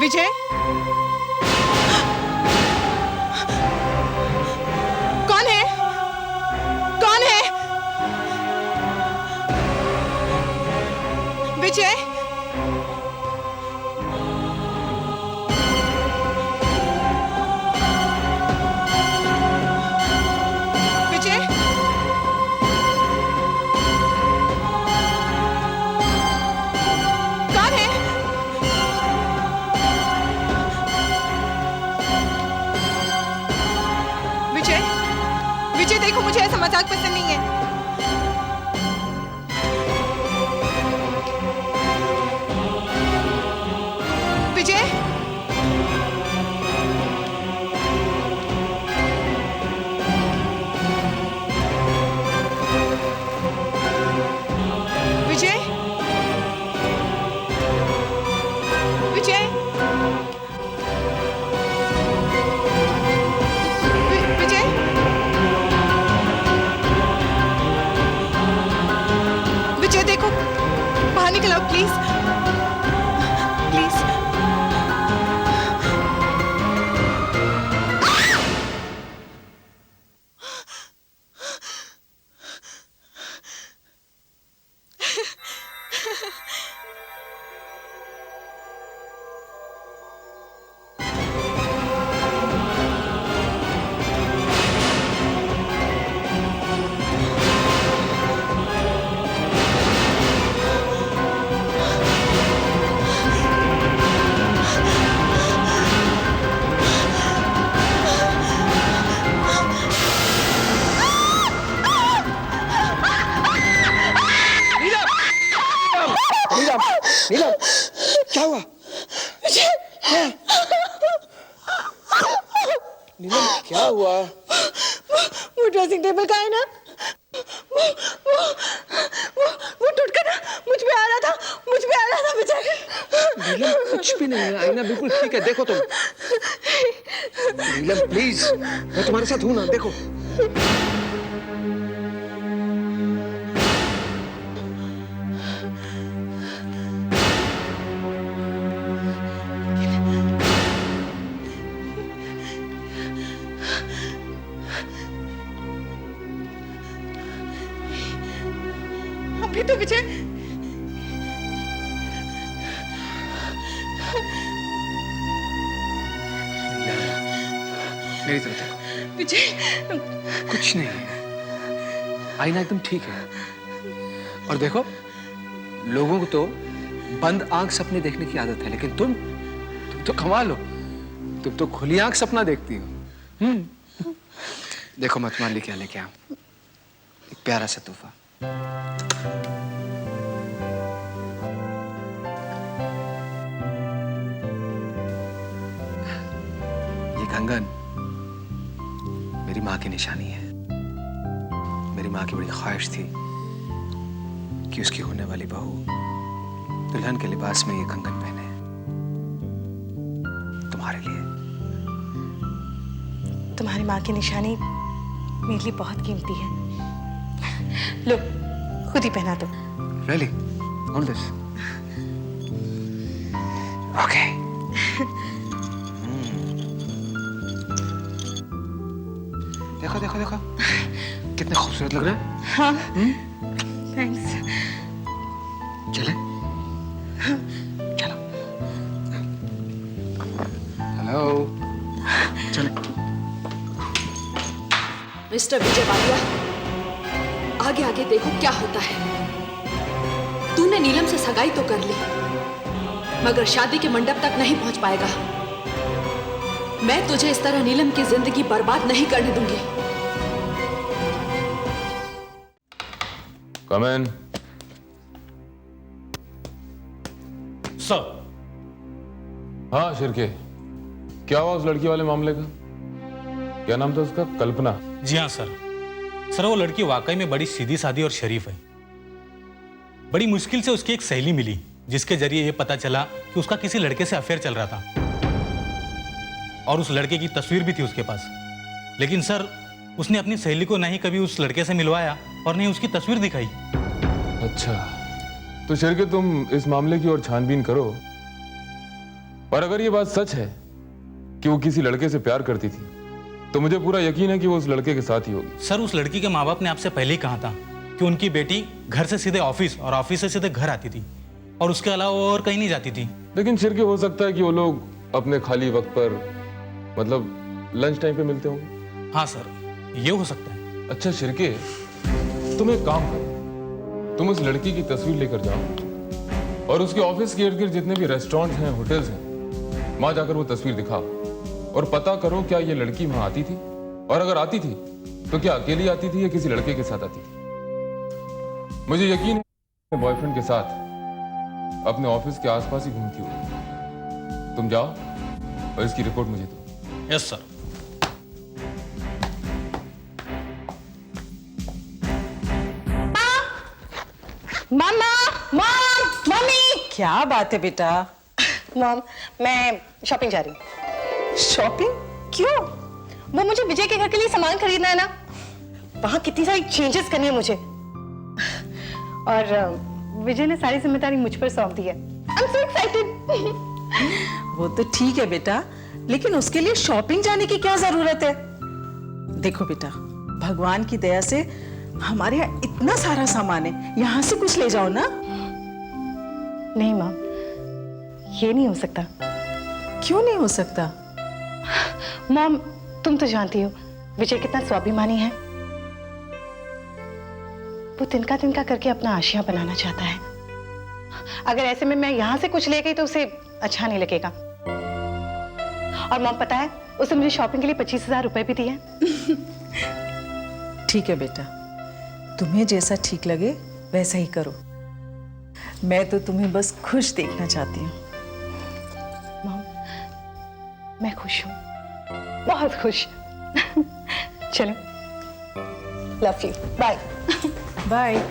विजय, कौन है? कौन है? विजय, विजय, कौन है? पसंद नहीं है। विजय, विजय, विजय, विजय, विजय देखो, बाहर निकल आओ प्लीज, प्लीज। नीलम, क्या हुआ? नीलम, क्या हुआ? वो ड्रेसिंग टेबल का है ना, वो टूट कर ना मुझ पे आ रहा था, मुझ पे आ रहा था बेचारे। नीलम, कुछ भी नहीं है, आईना बिल्कुल ठीक है, देखो तुम। नीलम प्लीज, मैं तुम्हारे साथ हूं ना, देखो। अभी तो विजय, मेरी तरफ देखो। विजय, कुछ नहीं है, आईना एकदम ठीक है। और देखो, लोगों को तो बंद आंख सपने देखने की आदत है, लेकिन तुम तो कमाल हो, तुम तो खुली आंख सपना देखती हो। देखो मैं तुम्हारे लिए क्या लेके आऊं, एक प्यारा सा तोहफा। ये कंगन मेरी माँ की निशानी है। मेरी माँ की बड़ी ख्वाहिश थी कि उसकी होने वाली बहू दुल्हन के लिबास में ये कंगन पहने। तुम्हारे लिए। तुम्हारी माँ की निशानी मेरे लिए बहुत कीमती है। लो, खुद ही पहना दो। Really? Hold this. Okay. देखो देखो देखो, कितने खूबसूरत लग रहा है। हाँ, थैंक्स। चले? चलो। हेलो। चले। मिस्टर विजय वालिया, आगे आगे देखो क्या होता है। तूने नीलम से सगाई तो कर ली, मगर शादी के मंडप तक नहीं पहुंच पाएगा। मैं तुझे इस तरह नीलम की जिंदगी बर्बाद नहीं करने दूंगी। Come in. सर। हाँ शिरके, क्या हुआ उस लड़की वाले मामले का? क्या नाम था उसका? कल्पना। जी हाँ सर। सर वो लड़की वाकई में बड़ी सीधी सादी और शरीफ है। बड़ी मुश्किल से उसकी एक सहेली मिली, जिसके जरिए ये पता चला कि उसका किसी लड़के से अफेयर चल रहा था, और उस लड़के की तस्वीर भी थी उसके पास। लेकिन सर, उसने अपनी सहेली को नहीं कभी उस लड़के से मिलवाया और नहीं उसकी तस्वीर दिखाई। अच्छा, तो शिरके तुम इस मामले की ओर छानबीन करो, और अगर ये बात सच है कि वो किसी लड़के से प्यार करती थी, तो मुझे पूरा यकीन है कि वो उस लड़के के साथ ही होगी। सर, उस लड़की के माँ बाप ने आपसे पहले ही कहा था कि उनकी बेटी घर से सीधे ऑफिस और ऑफिस से सीधे घर आती थी, और उसके अलावा वो और कहीं नहीं जाती थी। लेकिन शिरके हो सकता है कि वो लोग अपने खाली वक्त पर, मतलब लंच टाइम पे मिलते होंगे। हाँ सर, ये हो सकता है। अच्छा शिरके, तुम एक काम करो, तुम उस लड़की की तस्वीर लेकर जाओ और उसके ऑफिस के इर्द गिर्द जितने भी रेस्टोरेंट्स हैं, होटल्स हैं, वहां जाकर वो तस्वीर दिखाओ और पता करो क्या ये लड़की वहां आती थी, और अगर आती थी तो क्या अकेली आती थी या किसी लड़के के साथ आती थी? मुझे यकीन है अपने बॉयफ्रेंड के साथ अपने ऑफिस के आसपास ही घूमती होगी। तुम जाओ और इसकी रिपोर्ट मुझे दो। Yes sir. Mamma, mom, mummy. क्या बात है बेटा? मॉम, मैं शॉपिंग जा रही हूँ। शॉपिंग? क्यों? वो मुझे विजय के घर के लिए सामान खरीदना है ना, वहां कितनी सारी चेंजेस करनी है मुझे, और विजय ने सारी जिम्मेदारी मुझ पर सौंप दी है। I am so excited. वो तो ठीक है बेटा, लेकिन उसके लिए शॉपिंग जाने की क्या जरूरत है? देखो बेटा, भगवान की दया से हमारे यहाँ इतना सारा सामान है, यहाँ से कुछ ले जाओ ना। नहीं मॉम, ये नहीं हो सकता। क्यों नहीं हो सकता? मॉम, तुम तो जानती हो विजय कितना स्वाभिमानी है। वो तिनका तिनका करके अपना आशिया बनाना चाहता है। अगर ऐसे में मैं यहां से कुछ ले गई तो उसे अच्छा नहीं लगेगा। और मॉम पता है, उसने मुझे शॉपिंग के लिए 25,000 रुपए भी दिए। ठीक है बेटा, तुम्हें जैसा ठीक लगे वैसा ही करो। मैं तो तुम्हें बस खुश देखना चाहती हूँ। मॉम, मैं खुश हूँ, बहुत खुश। चलो, लव यू, बाय। बाय।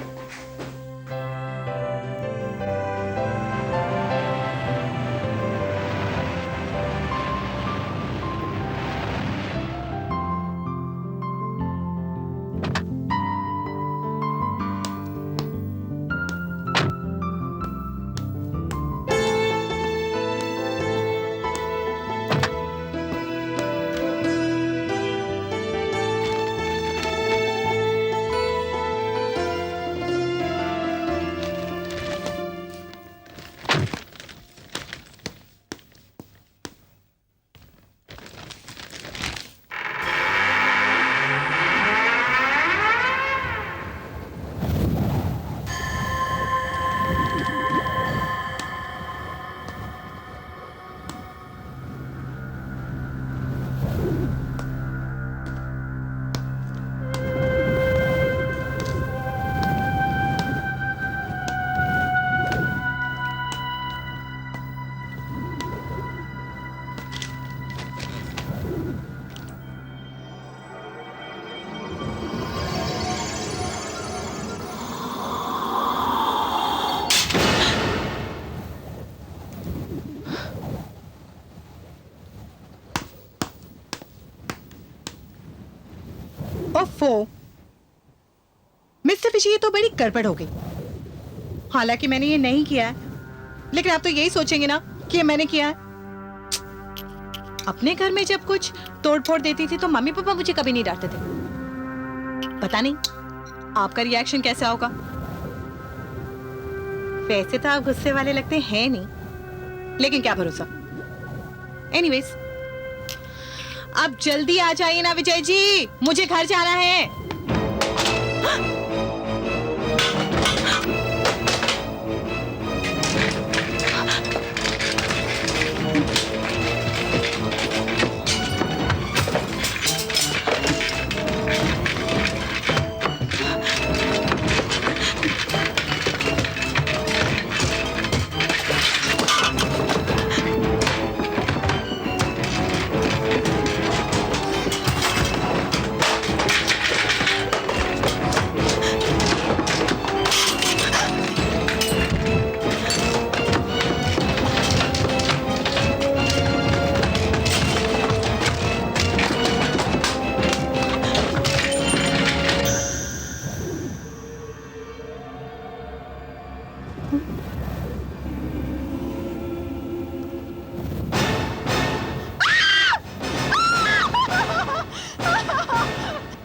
ओफो, मिस्टर विजय, ये तो बड़ी गड़बड़ हो गई। हालांकि मैंने ये नहीं किया है, लेकिन आप तो यही सोचेंगे ना कि ये मैंने किया है। अपने घर में जब कुछ तोड़ फोड़ देती थी तो मम्मी पापा मुझे कभी नहीं डांटते थे। पता नहीं आपका रिएक्शन कैसा होगा। वैसे तो आप गुस्से वाले लगते हैं नहीं, लेकिन क्या भरोसा। एनीवेज, आप जल्दी आ जाइए ना विजय जी, मुझे घर जाना है।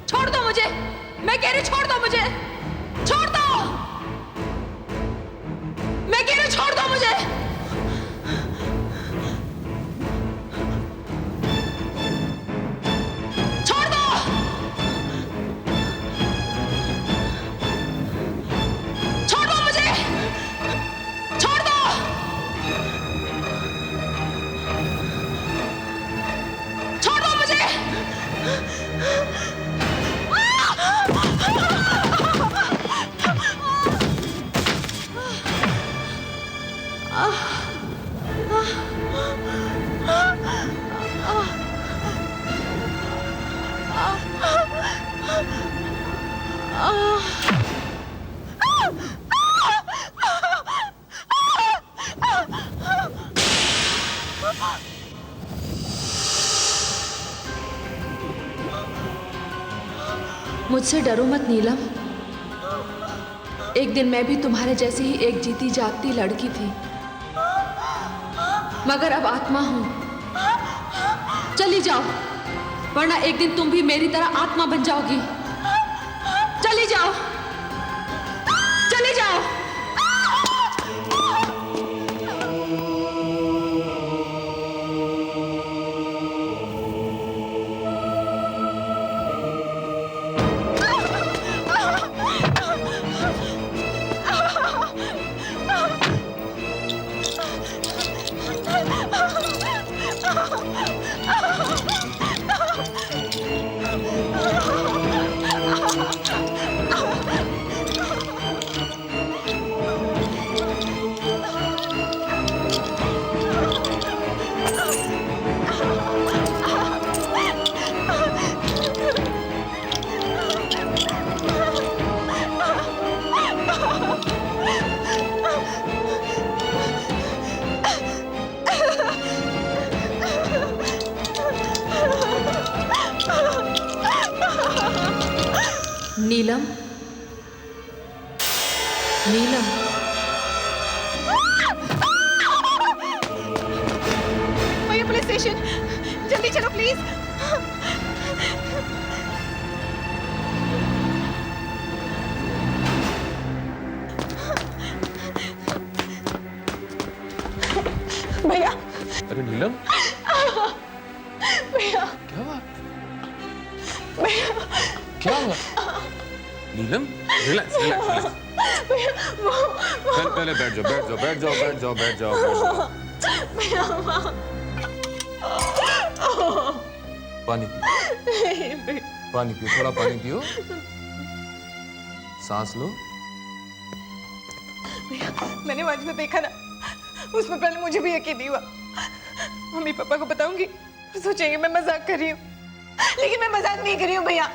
छोड़ दो मुझे, मैं कह रही छोड़ दो मुझे, छोड़ दो, मैं कह रही छोड़ दो मुझे। छोड़ दो, छोड़ दो मुझे। मुझसे डरो मत नीलम। एक दिन मैं भी तुम्हारे जैसी ही एक जीती जागती लड़की थी, मगर अब आत्मा हूं। चली जाओ, वरना एक दिन तुम भी मेरी तरह आत्मा बन जाओगी। चली जाओ, चली जाओ। नीलम, नीलम, भैया पुलिस स्टेशन, जल्दी चलो प्लीज। भैया। अरे नीलम, भैया। क्या हुआ? भैया। क्या हुआ? नीलम, रिलैक्स रिलैक्स रिलैक्स। पहले बैठ जाओ बैठ जाओ बैठ जाओ बैठ जाओ बैठ जाओ बैठ जाओ। पानी पियो, पानी पियो, थोड़ा पानी पियो, सांस लो। मैंने आज में देखा ना, उसमें पहले मुझे भी यकीन नहीं हुआ। मम्मी पापा को बताऊंगी, सोचेंगे मैं मजाक कर रही हूँ, लेकिन मैं मजाक नहीं कर रही हूँ भैया।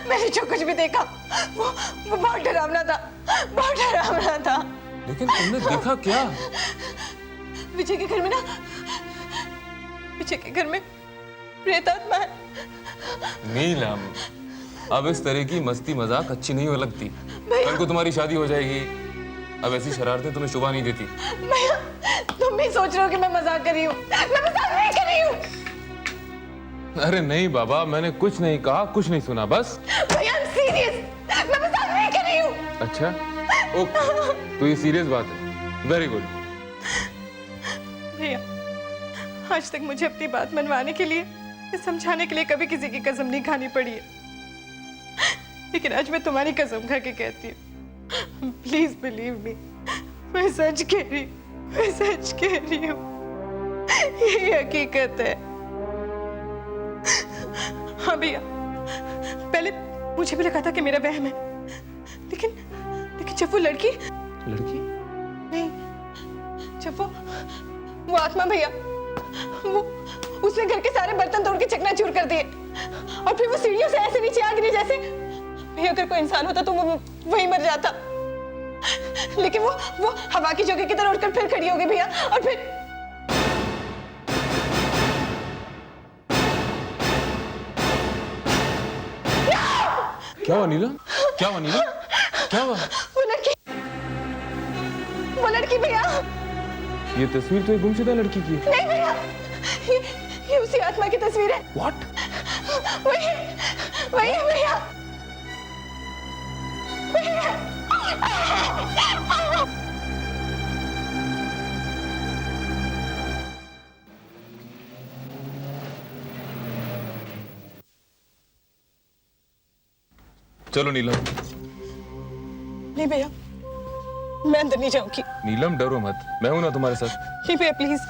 मैंने जो कुछ भी देखा वो बहुत डरावना था, बहुत डरावना था। लेकिन तुमने देखा क्या? विजय के घर में ना, विजय के घर में प्रेतात्मा है। नीलम, अब इस तरह की मस्ती मजाक अच्छी नहीं लगती। कल को तुम्हारी शादी हो जाएगी, अब ऐसी शरारतें तुम्हें शोभा नहीं देती। भैया, तुम भी सोच रहे हो कि मैं मजाक कर रही हूँ। मैं मजाक नहीं कर रही हूँ। अरे नहीं बाबा, मैंने कुछ नहीं कहा, कुछ नहीं सुना, बस। भैया सीरियस, मैं मजाक नहीं कर रही हूँ। अच्छा, ओके, तो ये सीरियस बात है। Very good. भैया, आज तक मुझे अपनी बात मनवाने के लिए, समझाने के लिए कभी किसी की कसम नहीं खानी पड़ी है, लेकिन आज मैं तुम्हारी कसम खा के कहती हूँ, प्लीज बिलीव मी, मैं सच कह रही हूँ, मैं सच कह रही हूँ, ये हकीकत है। हाँ भैया, पहले मुझे भी लगा था कि मेरा वहम है, लेकिन जब वो लड़की नहीं, जब वो आत्मा भैया, वो उसने घर के सारे बर्तन तोड़ के चकनाचूर कर दिए, और फिर वो सीढ़ियों से ऐसे नीचे आ गिरी जैसे भैया अगर कोई इंसान होता तो वो वहीं मर जाता, लेकिन वो हवा की झोंके की तरह उठकर फिर खड़ी हो गई भैया, और फिर क्या हुआ नीलम? क्या हुआ नीलम? क्या हुआ? वो लड़की भैया। ये तस्वीर तो एक गुमशुदा लड़की की है। नहीं भैया, ये उसी आत्मा की तस्वीर है। What? वही भैया। चलो नीलम। नहीं भैया, मैं अंदर नहीं जाऊंगी। नीलम डरो मत, मैं हूं ना तुम्हारे साथ। नहीं भैया प्लीज,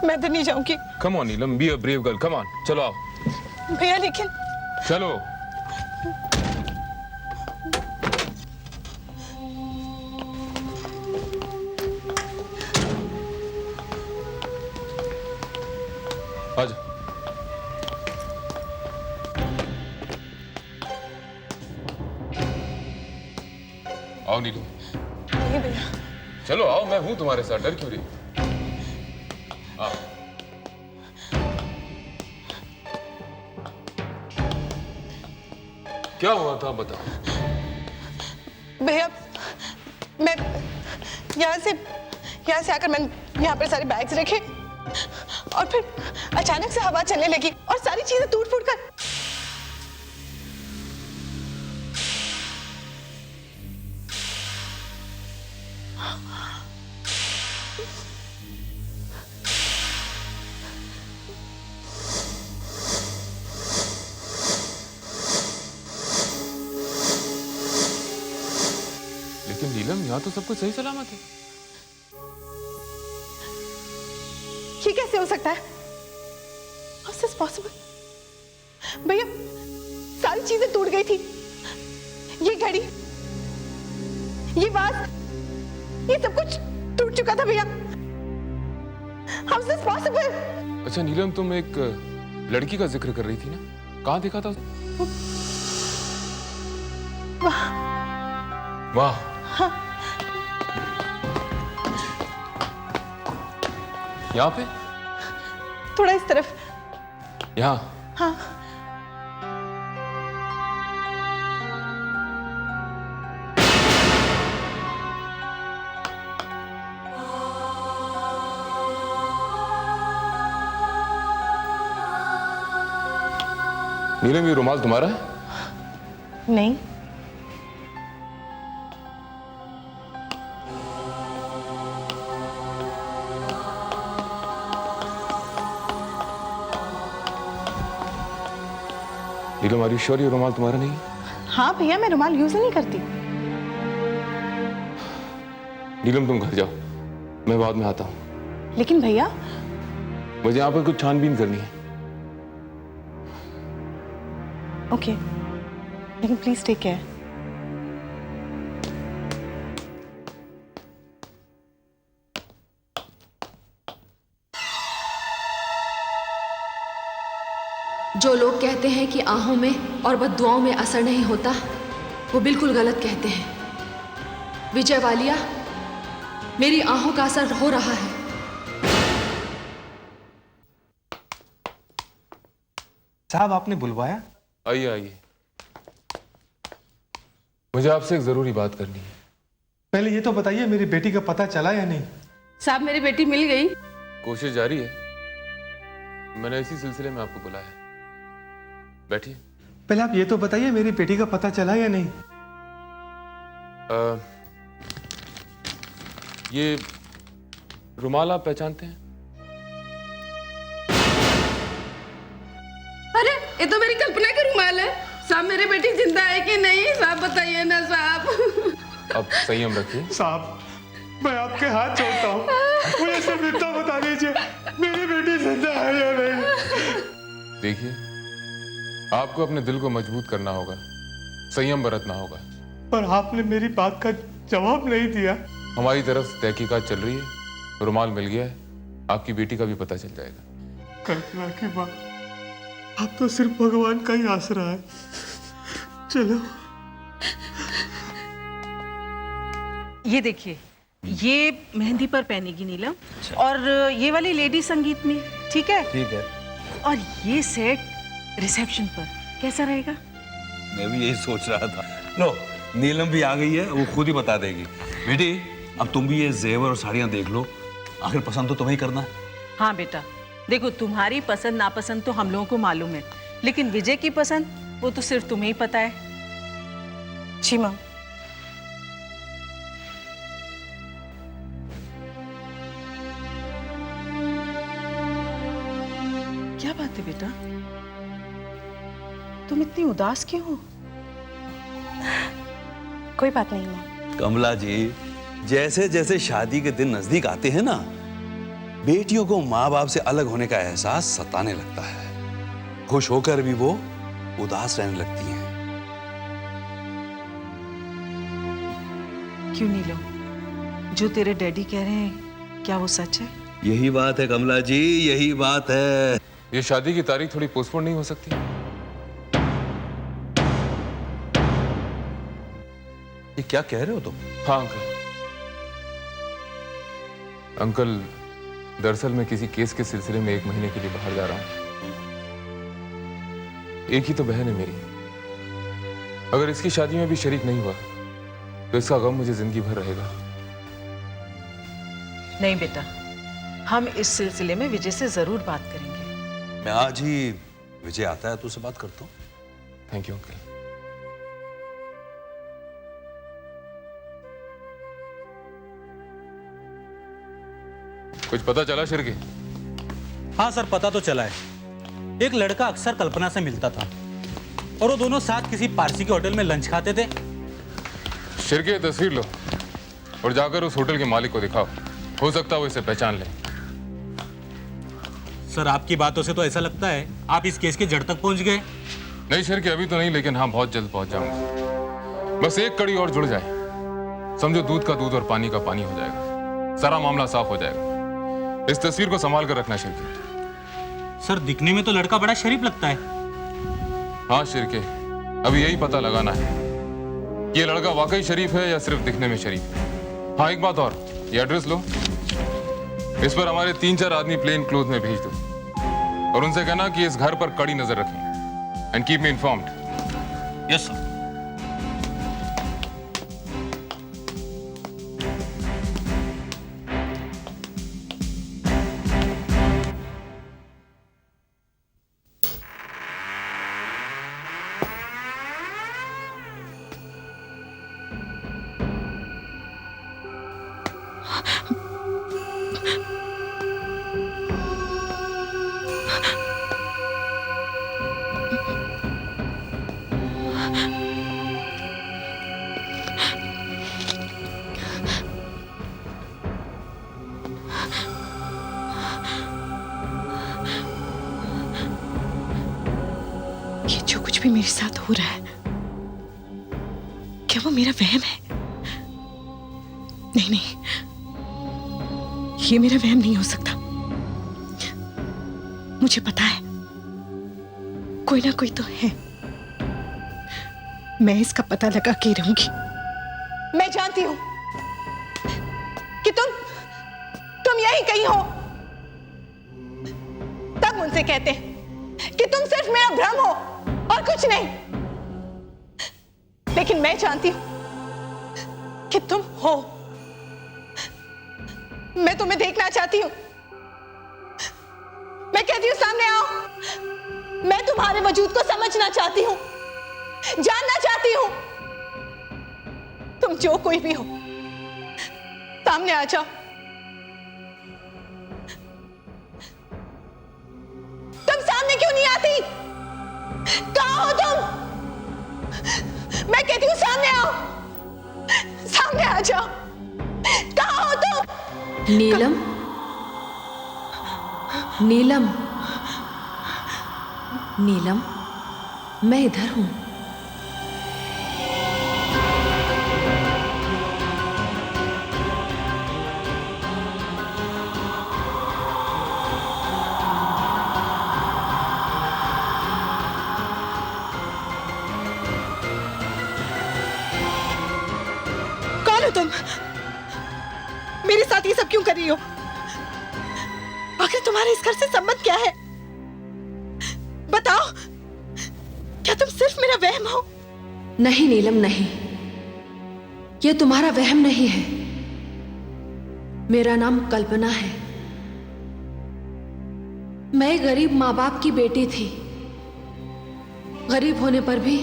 मैं अंदर नहीं जाऊंगी। Come on Neelam, be a brave girl, come on, चलो आओ। भैया लेकिन चलो। आजा। आओ नीलू। नहीं भैया। चलो आओ, मैं हूं तुम्हारे साथ, डर क्यों रही? आओ। क्या हुआ था बताओ। भैया मैं यहाँ से आकर मैंने यहाँ पर सारे बैग्स रखे और फिर अचानक से हवा चलने लगी और सारी चीजें टूट फूट कर। लेकिन नीलम, यहाँ तो सब कुछ सही सलामत है। ये कैसे हो सकता है? How is this possible? भैया सारी चीजें टूट गई थी, ये घड़ी, ये वाज, ये सब कुछ टूट चुका था भैया। How is this possible? अच्छा नीलम, तुम एक लड़की का जिक्र कर रही थी ना, कहाँ देखा था उसे? वाह। वाह। हाँ। यहाँ पे? थोड़ा इस तरफ। यहाँ? हाँ। नीलम, ये रुमाल तुम्हारा है? नहीं। नीलम, आर यू श्योर ये रुमाल तुम्हारा नहीं है? हाँ भैया, मैं रुमाल यूज नहीं करती। नीलम तुम घर जाओ, मैं बाद में आता हूँ। लेकिन भैया मुझे यहाँ पर कुछ छानबीन करनी है। ओके, लेकिन प्लीज टेक केयर। जो लोग कहते हैं कि आहों में और बद्दुआओं में असर नहीं होता, वो बिल्कुल गलत कहते हैं। विजय वालिया, मेरी आहों का असर हो रहा है। साहब, आपने बुलवाया? आइए आइए, मुझे आपसे एक जरूरी बात करनी है। पहले ये तो बताइए, मेरी बेटी का पता चला या नहीं? साहब, मेरी बेटी मिल गई। कोशिश जारी है, मैंने इसी सिलसिले में आपको बुलाया है। बैठिए। पहले आप ये तो बताइए, मेरी बेटी का पता चला या नहीं? ये रुमाल आप पहचानते हैं? अरे, ये तो मेरी कल्पना का रुमाल है। साहब, मेरी बेटी जिंदा है कि नहीं? साहब बताइए ना साहब। अब संयम रखिए। साहब, मैं आपके हाथ जोड़ता हूँ, मुझे सिर्फ इतना बता दीजिए, मेरी बेटी जिंदा है या नहीं? देखिए, आपको अपने दिल को मजबूत करना होगा, संयम बरतना होगा। पर आपने मेरी बात का जवाब नहीं दिया। हमारी तरफ से तहकीकात चल रही है, रुमाल मिल गया है, आपकी बेटी का भी पता चल जाएगा। कल्पना की माँ, आप तो सिर्फ भगवान का ही आसरा है। चलो। ये देखिए, ये मेहंदी पर पहनेगी नीलम, और ये वाली लेडी संगीत में, ठीक है? ठीक है। और ये सेट रिसेप्शन पर कैसा रहेगा? मैं भी यही सोच रहा था। लो, नीलम भी आ गई है, वो खुद ही बता देगी। बेटी, अब तुम भी ये जेवर और साड़ियाँ देख लो, आखिर पसंद तो तुम्हें ही करना है। हाँ बेटा, देखो तुम्हारी पसंद नापसंद तो हम लोगों को मालूम है, लेकिन विजय की पसंद वो तो सिर्फ तुम्हें ही पता है। जी माँ। क्या बात है बेटा, तुम इतनी उदास क्यों हो? कोई बात नहीं माँ। कमला जी, जैसे जैसे शादी के दिन नजदीक आते हैं ना, बेटियों को माँ बाप से अलग होने का एहसास सताने लगता है। खुश होकर भी वो उदास रहने लगती हैं। क्यों नीलम, जो तेरे डैडी कह रहे हैं क्या वो सच है? यही बात है कमला जी, यही बात है। ये शादी की तारीख थोड़ी पोस्टपोन नहीं हो सकती? ये क्या कह रहे हो तुम? हाँ अंकल। अंकल, दरअसल मैं किसी केस के सिलसिले में 1 महीने के लिए बाहर जा रहा हूं। एक ही तो बहन है मेरी। अगर इसकी शादी में भी शरीक नहीं हुआ तो इसका गम मुझे जिंदगी भर रहेगा। नहीं बेटा, हम इस सिलसिले में विजय से जरूर बात करेंगे। मैं आज ही विजय आता है तो उससे बात करता हूँ। Thank you uncle. कुछ पता चला शिरके? हाँ सर, पता तो चला है। एक लड़का अक्सर कल्पना से मिलता था और वो दोनों साथ किसी पारसी के होटल में लंच खाते थे। शिरके, तस्वीर लो और जाकर उस होटल के मालिक को दिखाओ। हो सकता है वो इसे पहचान ले। सर, आपकी बातों से तो ऐसा लगता है आप इस केस के जड़ तक पहुंच गए। नहीं शिरके, अभी तो नहीं, लेकिन हाँ बहुत जल्द पहुंच जाऊंगा। बस एक कड़ी और जुड़ जाए, समझो दूध का दूध और पानी का पानी हो जाएगा। सारा मामला साफ हो जाएगा। इस तस्वीर को संभाल कर रखना शिरके। सर, दिखने में तो लड़का बड़ा शरीफ लगता है। हाँ शिरके, अभी यही पता लगाना है कि ये लड़का वाकई शरीफ है या सिर्फ दिखने में शरीफ है। हाँ एक बात और, ये एड्रेस लो, इस पर हमारे 3-4 आदमी प्लेन क्लोथ में भेज दो और उनसे कहना कि इस घर पर कड़ी नजर रखें and keep me informed. Yes sir. ये जो कुछ भी मेरे साथ हो रहा है, क्या वो मेरा वहम है? नहीं नहीं, ये मेरा वहम नहीं हो सकता। मुझे पता है कोई ना कोई तो है। मैं इसका पता लगा के रहूंगी। मैं जानती हूं कि तुम यहीं कहीं हो। तब मुझसे कहते हैं कि तुम सिर्फ मेरा भ्रम हो और कुछ नहीं। लेकिन मैं जानती हूं कि तुम हो। मैं तुम्हें देखना चाहती हूं। मैं कहती हूं सामने आओ। मैं तुम्हारे वजूद को समझना चाहती हूं, जानना चाहती हूं। तुम जो कोई भी हो, सामने आ जाओ। तुम सामने क्यों नहीं आती? कहां हो तुम? मैं कहती हूं सामने आओ, सामने आ जाओ। कहां हो तुम? नीलम, नीलम, नीलम, मैं इधर हूं। कौन हो तुम? मेरे साथ ये सब क्यों कर रही हो? आखिर तुम्हारे इस घर से संबंध क्या है? बताओ, क्या तुम सिर्फ मेरा वहम हो? नहीं नीलम, नहीं, यह तुम्हारा वहम नहीं है। मेरा नाम कल्पना है। मैं गरीब माँ बाप की बेटी थी। गरीब होने पर भी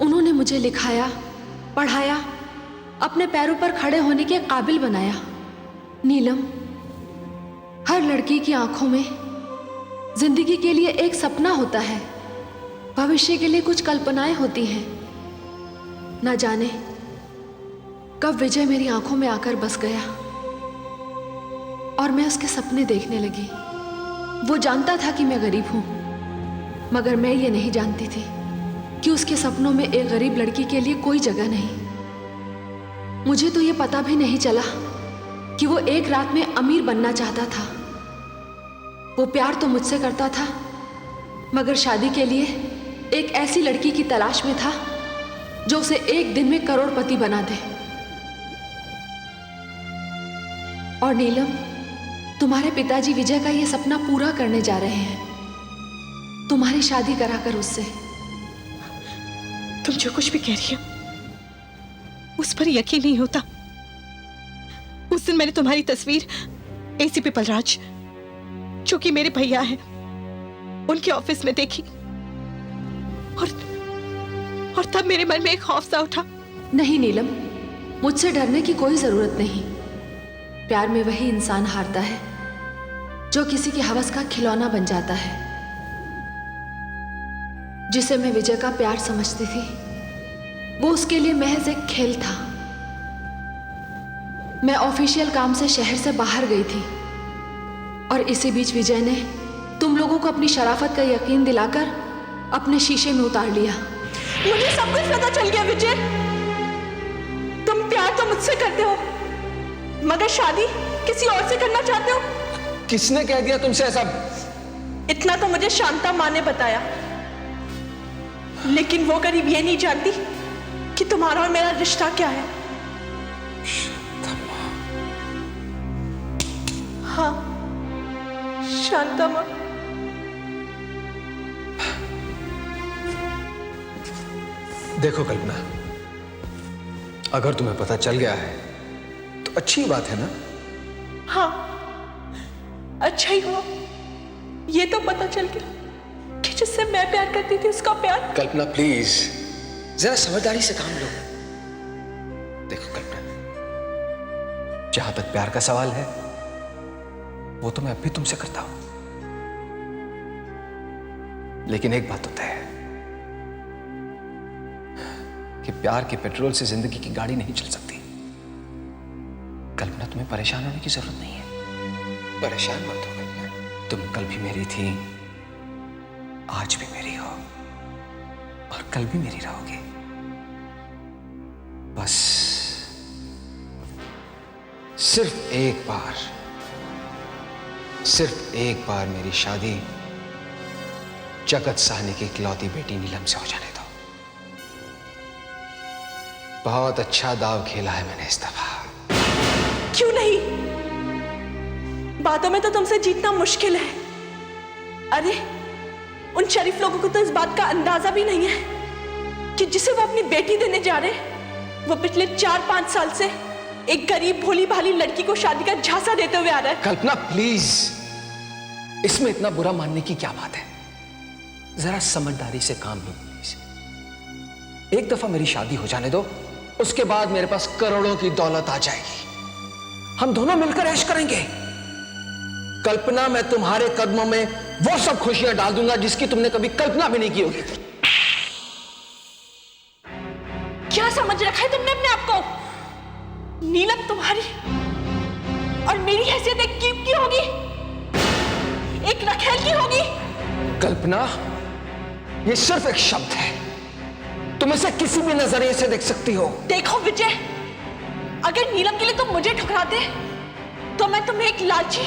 उन्होंने मुझे लिखाया, पढ़ाया, अपने पैरों पर खड़े होने के काबिल बनाया। नीलम, हर लड़की की आंखों में जिंदगी के लिए एक सपना होता है, भविष्य के लिए कुछ कल्पनाएं होती हैं। ना जाने कब विजय मेरी आंखों में आकर बस गया और मैं उसके सपने देखने लगी। वो जानता था कि मैं गरीब हूं, मगर मैं ये नहीं जानती थी कि उसके सपनों में एक गरीब लड़की के लिए कोई जगह नहीं। मुझे तो ये पता भी नहीं चला कि वो एक रात में अमीर बनना चाहता था। वो प्यार तो मुझसे करता था, मगर शादी के लिए एक ऐसी लड़की की तलाश में था जो उसे एक दिन में करोड़पति बना दे। और नीलम, तुम्हारे पिताजी विजय का ये सपना पूरा करने जा रहे हैं, तुम्हारी शादी कराकर उससे। तुम जो कुछ भी कह रही हो उस पर यकीन नहीं होता। उस दिन मैंने तुम्हारी तस्वीर एसीपी बलराज, जो कि मेरे भैया हैं, उनके ऑफिस में देखी और तब मेरे मन में एक खौफ सा उठा। नहीं नीलम, मुझसे डरने की कोई जरूरत नहीं। प्यार में वही इंसान हारता है जो किसी की हवस का खिलौना बन जाता है। जिसे मैं विजय का प्यार समझती थी, वो उसके लिए महज एक खेल था। मैं ऑफिशियल काम से शहर से बाहर गई थी और इसी बीच विजय ने तुम लोगों को अपनी शराफत का यकीन दिलाकर अपने शीशे में उतार लिया। मुझे सब कुछ पता चल गया विजय। तुम प्यार तो मुझसे करते हो, मगर शादी किसी और से करना चाहते हो। किसने कह दिया तुमसे ऐसा? इतना तो मुझे शांता माँ ने बताया, लेकिन वो गरीब ये नहीं जानती कि तुम्हारा और मेरा रिश्ता क्या है। हाँ, शांता माँ। देखो कल्पना, अगर तुम्हें पता चल गया है तो अच्छी बात है ना? हाँ, अच्छा ही हुआ। ये तो पता चल गया कि जिससे मैं प्यार करती थी उसका प्यार। कल्पना प्लीज, जरा समझदारी से काम लो। देखो कल्पना, जहां तक प्यार का सवाल है वो तो मैं अब भी तुमसे करता हूं, लेकिन एक बात तो तय है कि प्यार के पेट्रोल से जिंदगी की गाड़ी नहीं चल सकती। कल्पना, तुम्हें परेशान होने की जरूरत नहीं है। परेशान मत हो कल्पना, तुम कल भी मेरी थी, आज भी मेरी हो और कल भी मेरी रहोगी। बस सिर्फ एक बार मेरी शादी जगत साहनी की इकलौती बेटी नीलम से हो जाने दो। बहुत अच्छा दाव खेला है मैंने इस दफा। क्यों नहीं? बातों में तो तुमसे जीतना मुश्किल है। अरे, उन शरीफ लोगों को तो इस बात का अंदाजा भी नहीं है कि जिसे वो अपनी बेटी देने जा रहे, वो पिछले 4-5 साल से एक गरीब भोली भाली लड़की को शादी का झांसा देते हुए आ रहा है। कल्पना प्लीज, इसमें इतना बुरा मानने की क्या बात है? जरा समझदारी से काम लो प्लीज। एक दफा मेरी शादी हो जाने दो, उसके बाद मेरे पास करोड़ों की दौलत आ जाएगी। हम दोनों मिलकर ऐश करेंगे। कल्पना, मैं तुम्हारे कदमों में वो सब खुशियां डाल दूंगा जिसकी तुमने कभी कल्पना भी नहीं की होगी। क्या समझ रखा है तुमने अपने आप को? नीलम तुम्हारी और मेरी हैसियत एक कीप की होगी, एक रखेल की होगी। कल्पना, ये सिर्फ एक शब्द है, तुम इसे किसी भी नजरिए से देख सकती हो। देखो विजय, अगर नीलम के लिए तुम मुझे ठुकराते तो मैं तुम्हें एक लालची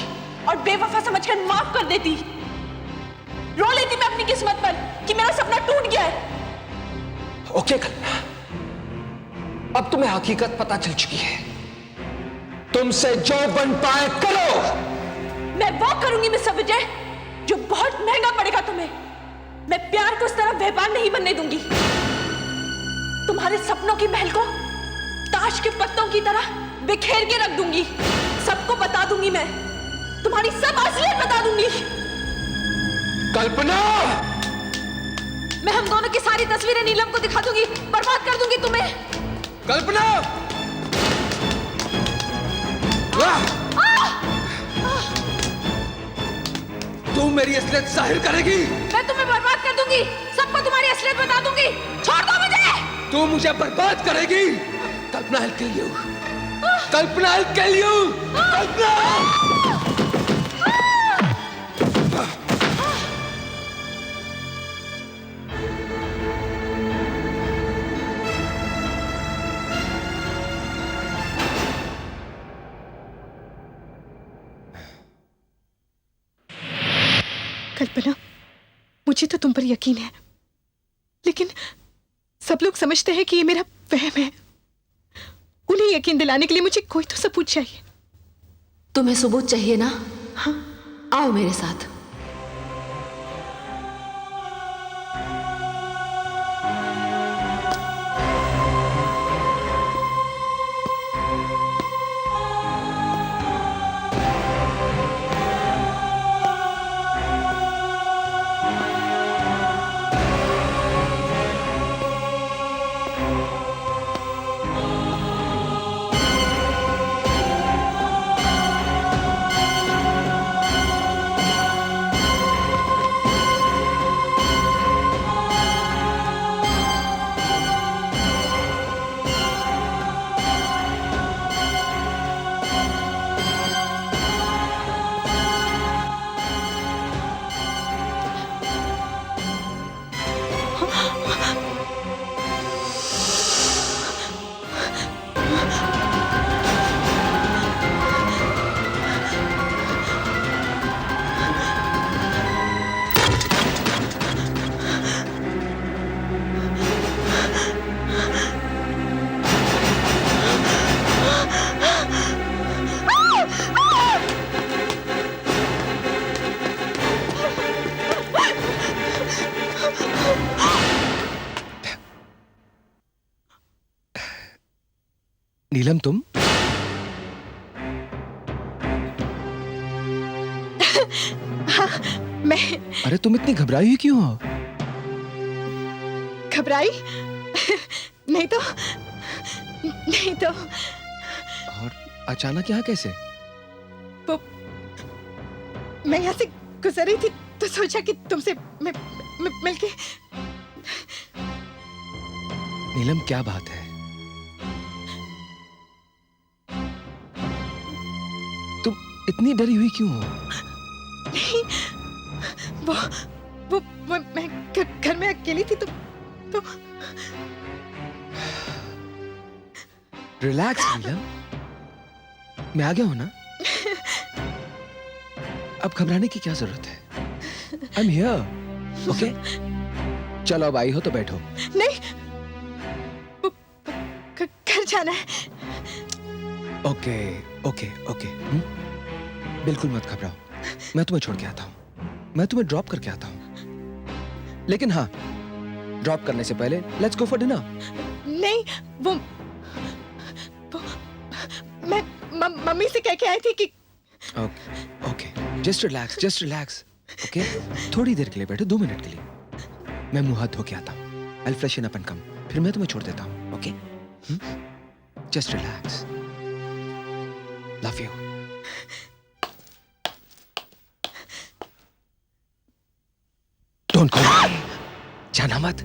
और बेवफा समझकर माफ कर देती। रो लेती मैं अपनी किस्मत पर कि मेरा सपना टूट गया है। ओके कल्पना, अब तुम्हें हकीकत पता चल चुकी है। तुमसे जो बन पाए करो। मैं वो करूंगी मिस्टर विजय जो बहुत महंगा पड़ेगा तुम्हें। मैं प्यार को उस तरह व्यापार नहीं बनने दूंगी। तुम्हारे सपनों की महल को ताश के पत्तों की तरह बिखेर के रख दूंगी। सबको बता दूंगी, मैं तुम्हारी सब असलियत बता दूंगी। कल्पना, मैं हम दोनों की सारी तस्वीरें नीलम को दिखा दूंगी, बर्बाद कर दूंगी तुम्हें। कल्पना, तू मेरी असलियत जाहिर करेगी। मैं तुम्हें बर्बाद कर दूंगी, सबको तुम्हारी असलियत बता दूंगी। छोड़ दो मुझे। तू मुझे बर्बाद करेगी। कल्पना, I'll kill you. Kalpana, I'll kill you. कल्पना। कल्पना, मुझे तो तुम पर यकीन है, लेकिन सब लोग समझते हैं कि ये मेरा वहम है। उन्हें यकीन दिलाने के लिए मुझे कोई तो सबूत चाहिए। तुम्हें सबूत चाहिए ना? हाँ। आओ मेरे साथ। नीलम तुम? हाँ, मैं अरे तुम इतनी घबराई हुई क्यों हो? घबराई? नहीं तो और अचानक यहाँ कैसे? वो मैं यहाँ से गुजर रही थी तो सोचा कि तुमसे मिलके। नीलम क्या बात है? तुम इतनी डरी हुई क्यों हो? नहीं, वो मैं घर में अकेली थी तो रिलैक्स नीलम, मैं आ गया हूं ना। अब घबराने की क्या जरूरत है? I am here, okay? चलो अब आई हो तो बैठो। नहीं, घर जाना है। ओके ओके ओके, बिल्कुल मत घबराओ, मैं तुम्हें छोड़ के आता हूं, मैं तुम्हें ड्रॉप करके आता हूं। लेकिन हाँ, ड्रॉप करने से पहले लेट्स गो फॉर डिनर। नहीं, वो मैं मम्मी से कह के आई थी कि okay okay, just relax, okay? थोड़ी देर के लिए बैठो, 2 मिनट के लिए। मैं मुंह हाथ धो के आता हूं, I'll freshen up and come, फिर मैं तुम्हें छोड़ देता हूं, okay? Just relax, love you. Don't go, जाना मत।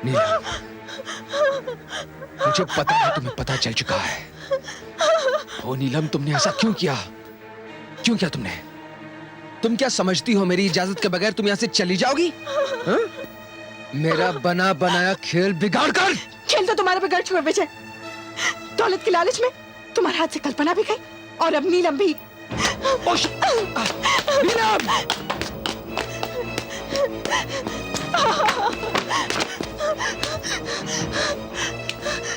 नीलम, मुझे पता है तुम्हें पता चल चुका है। ओ नीलम, तुमने ऐसा क्यों किया? क्यों किया तुमने? तुम क्या समझती हो मेरी इजाजत के बगैर तुम यहाँ से चली जाओगी? हा? मेरा बना बनाया खेल बिगाड़ कर। खेल तो तुम्हारे बिगड़ चुका विजय। दौलत के लालच में तुम्हारे हाथ से कल्पना भी गई और अब नीलम भी। नीलम!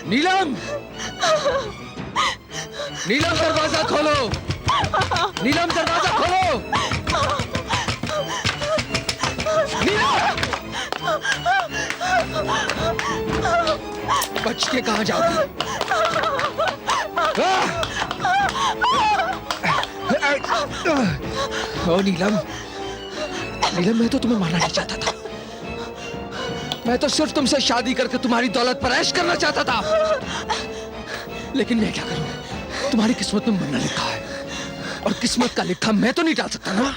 नीलम! नीलम, दरवाजा खोलो! नीलम, दरवाजा खोलो! नीलम! बच के कहां जाओगी? ओ नीलम, नीलम, मैं तो तुम्हें मारना नहीं चाहता था, मैं तो सिर्फ तुमसे शादी करके तुम्हारी दौलत पर ऐश करना चाहता था, लेकिन मैं क्या करूं? तुम्हारी किस्मत में मरना लिखा है, और किस्मत का लिखा मैं तो नहीं डाल सकता ना।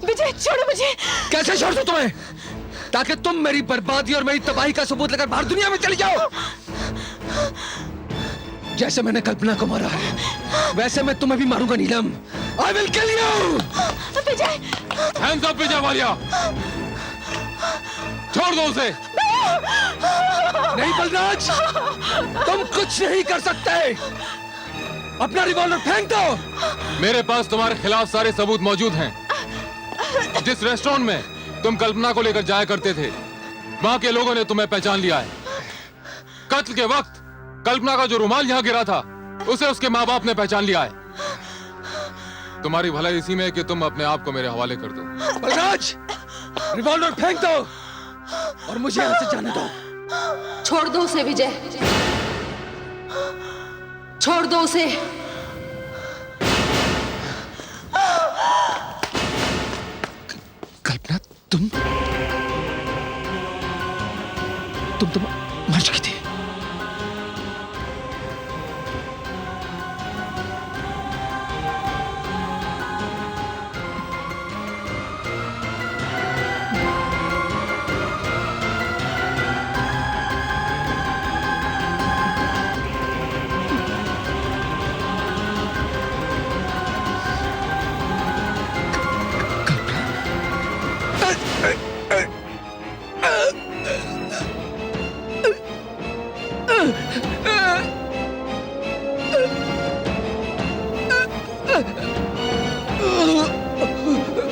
विजय छोड़ो मुझे। कैसे छोड़ दूं तुम्हें, ताकि तुम मेरी बर्बादी और मेरी तबाही का सबूत लेकर बाहर दुनिया में चली जाओ? जैसे मैंने कल्पना को मारा है, वैसे मैं तुम्हें भी मारूंगा नीलम। I will kill you! Vijay! Hands up विजय वालिया! छोड़ दो उसे! नहीं बलराज, तुम कुछ नहीं कर सकते। अपना रिवॉल्वर फेंक दो। मेरे पास तुम्हारे खिलाफ सारे सबूत मौजूद हैं। जिस रेस्टोरेंट में तुम कल्पना को लेकर जाया करते थे, वहां के लोगों ने तुम्हें पहचान लिया है। कत्ल के वक्त कल्पना का जो रुमाल यहां गिरा था, उसे उसके माँ बाप ने पहचान लिया है। तुम्हारी भलाई इसी में है कि तुम अपने आप को मेरे हवाले कर दो। बलराज, रिवॉल्वर फेंक दो और मुझे यहां से जाने दो। छोड़ दो उसे विजय, छोड़ दो उसे। कल्पना, तुम मर चुकी थी।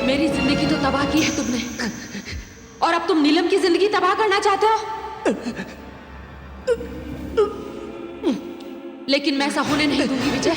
मेरी जिंदगी तो तबाह की है तुमने, और अब तुम नीलम की जिंदगी तबाह करना चाहते हो। लेकिन मैं ऐसा होने नहीं दूंगी विजय।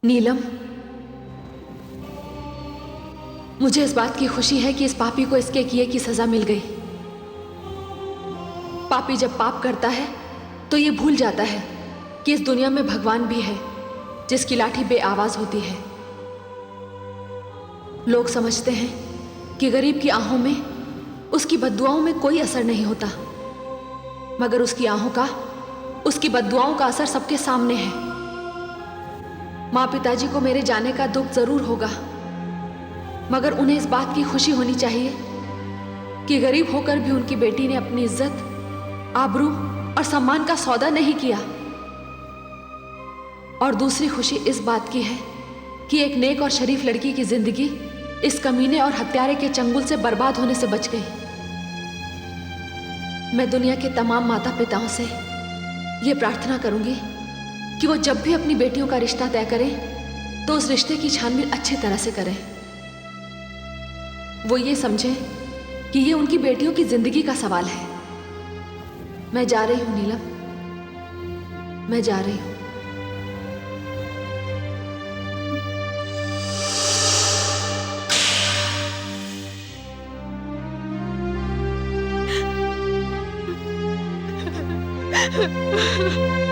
नीलम, मुझे इस बात की खुशी है कि इस पापी को इसके किए की सजा मिल गई। पापी जब पाप करता है तो ये भूल जाता है कि इस दुनिया में भगवान भी है, जिसकी लाठी बेआवाज होती है। लोग समझते हैं कि गरीब की आंखों में, उसकी बद्दुआओं में कोई असर नहीं होता, मगर उसकी आंखों का, उसकी बद्दुआओं का असर सबके सामने है। माँ पिताजी को मेरे जाने का दुख जरूर होगा, मगर उन्हें इस बात की खुशी होनी चाहिए कि गरीब होकर भी उनकी बेटी ने अपनी इज्जत, आबरू और सम्मान का सौदा नहीं किया। और दूसरी खुशी इस बात की है कि एक नेक और शरीफ लड़की की जिंदगी इस कमीने और हत्यारे के चंगुल से बर्बाद होने से बच गई। मैं दुनिया के तमाम माता पिताओं से ये प्रार्थना करूंगी कि वो जब भी अपनी बेटियों का रिश्ता तय करें तो उस रिश्ते की छानबीन अच्छी तरह से करें। वो ये समझें कि ये उनकी बेटियों की जिंदगी का सवाल है। मैं जा रही हूं नीलम, मैं जा रही हूं। Ha ha ha.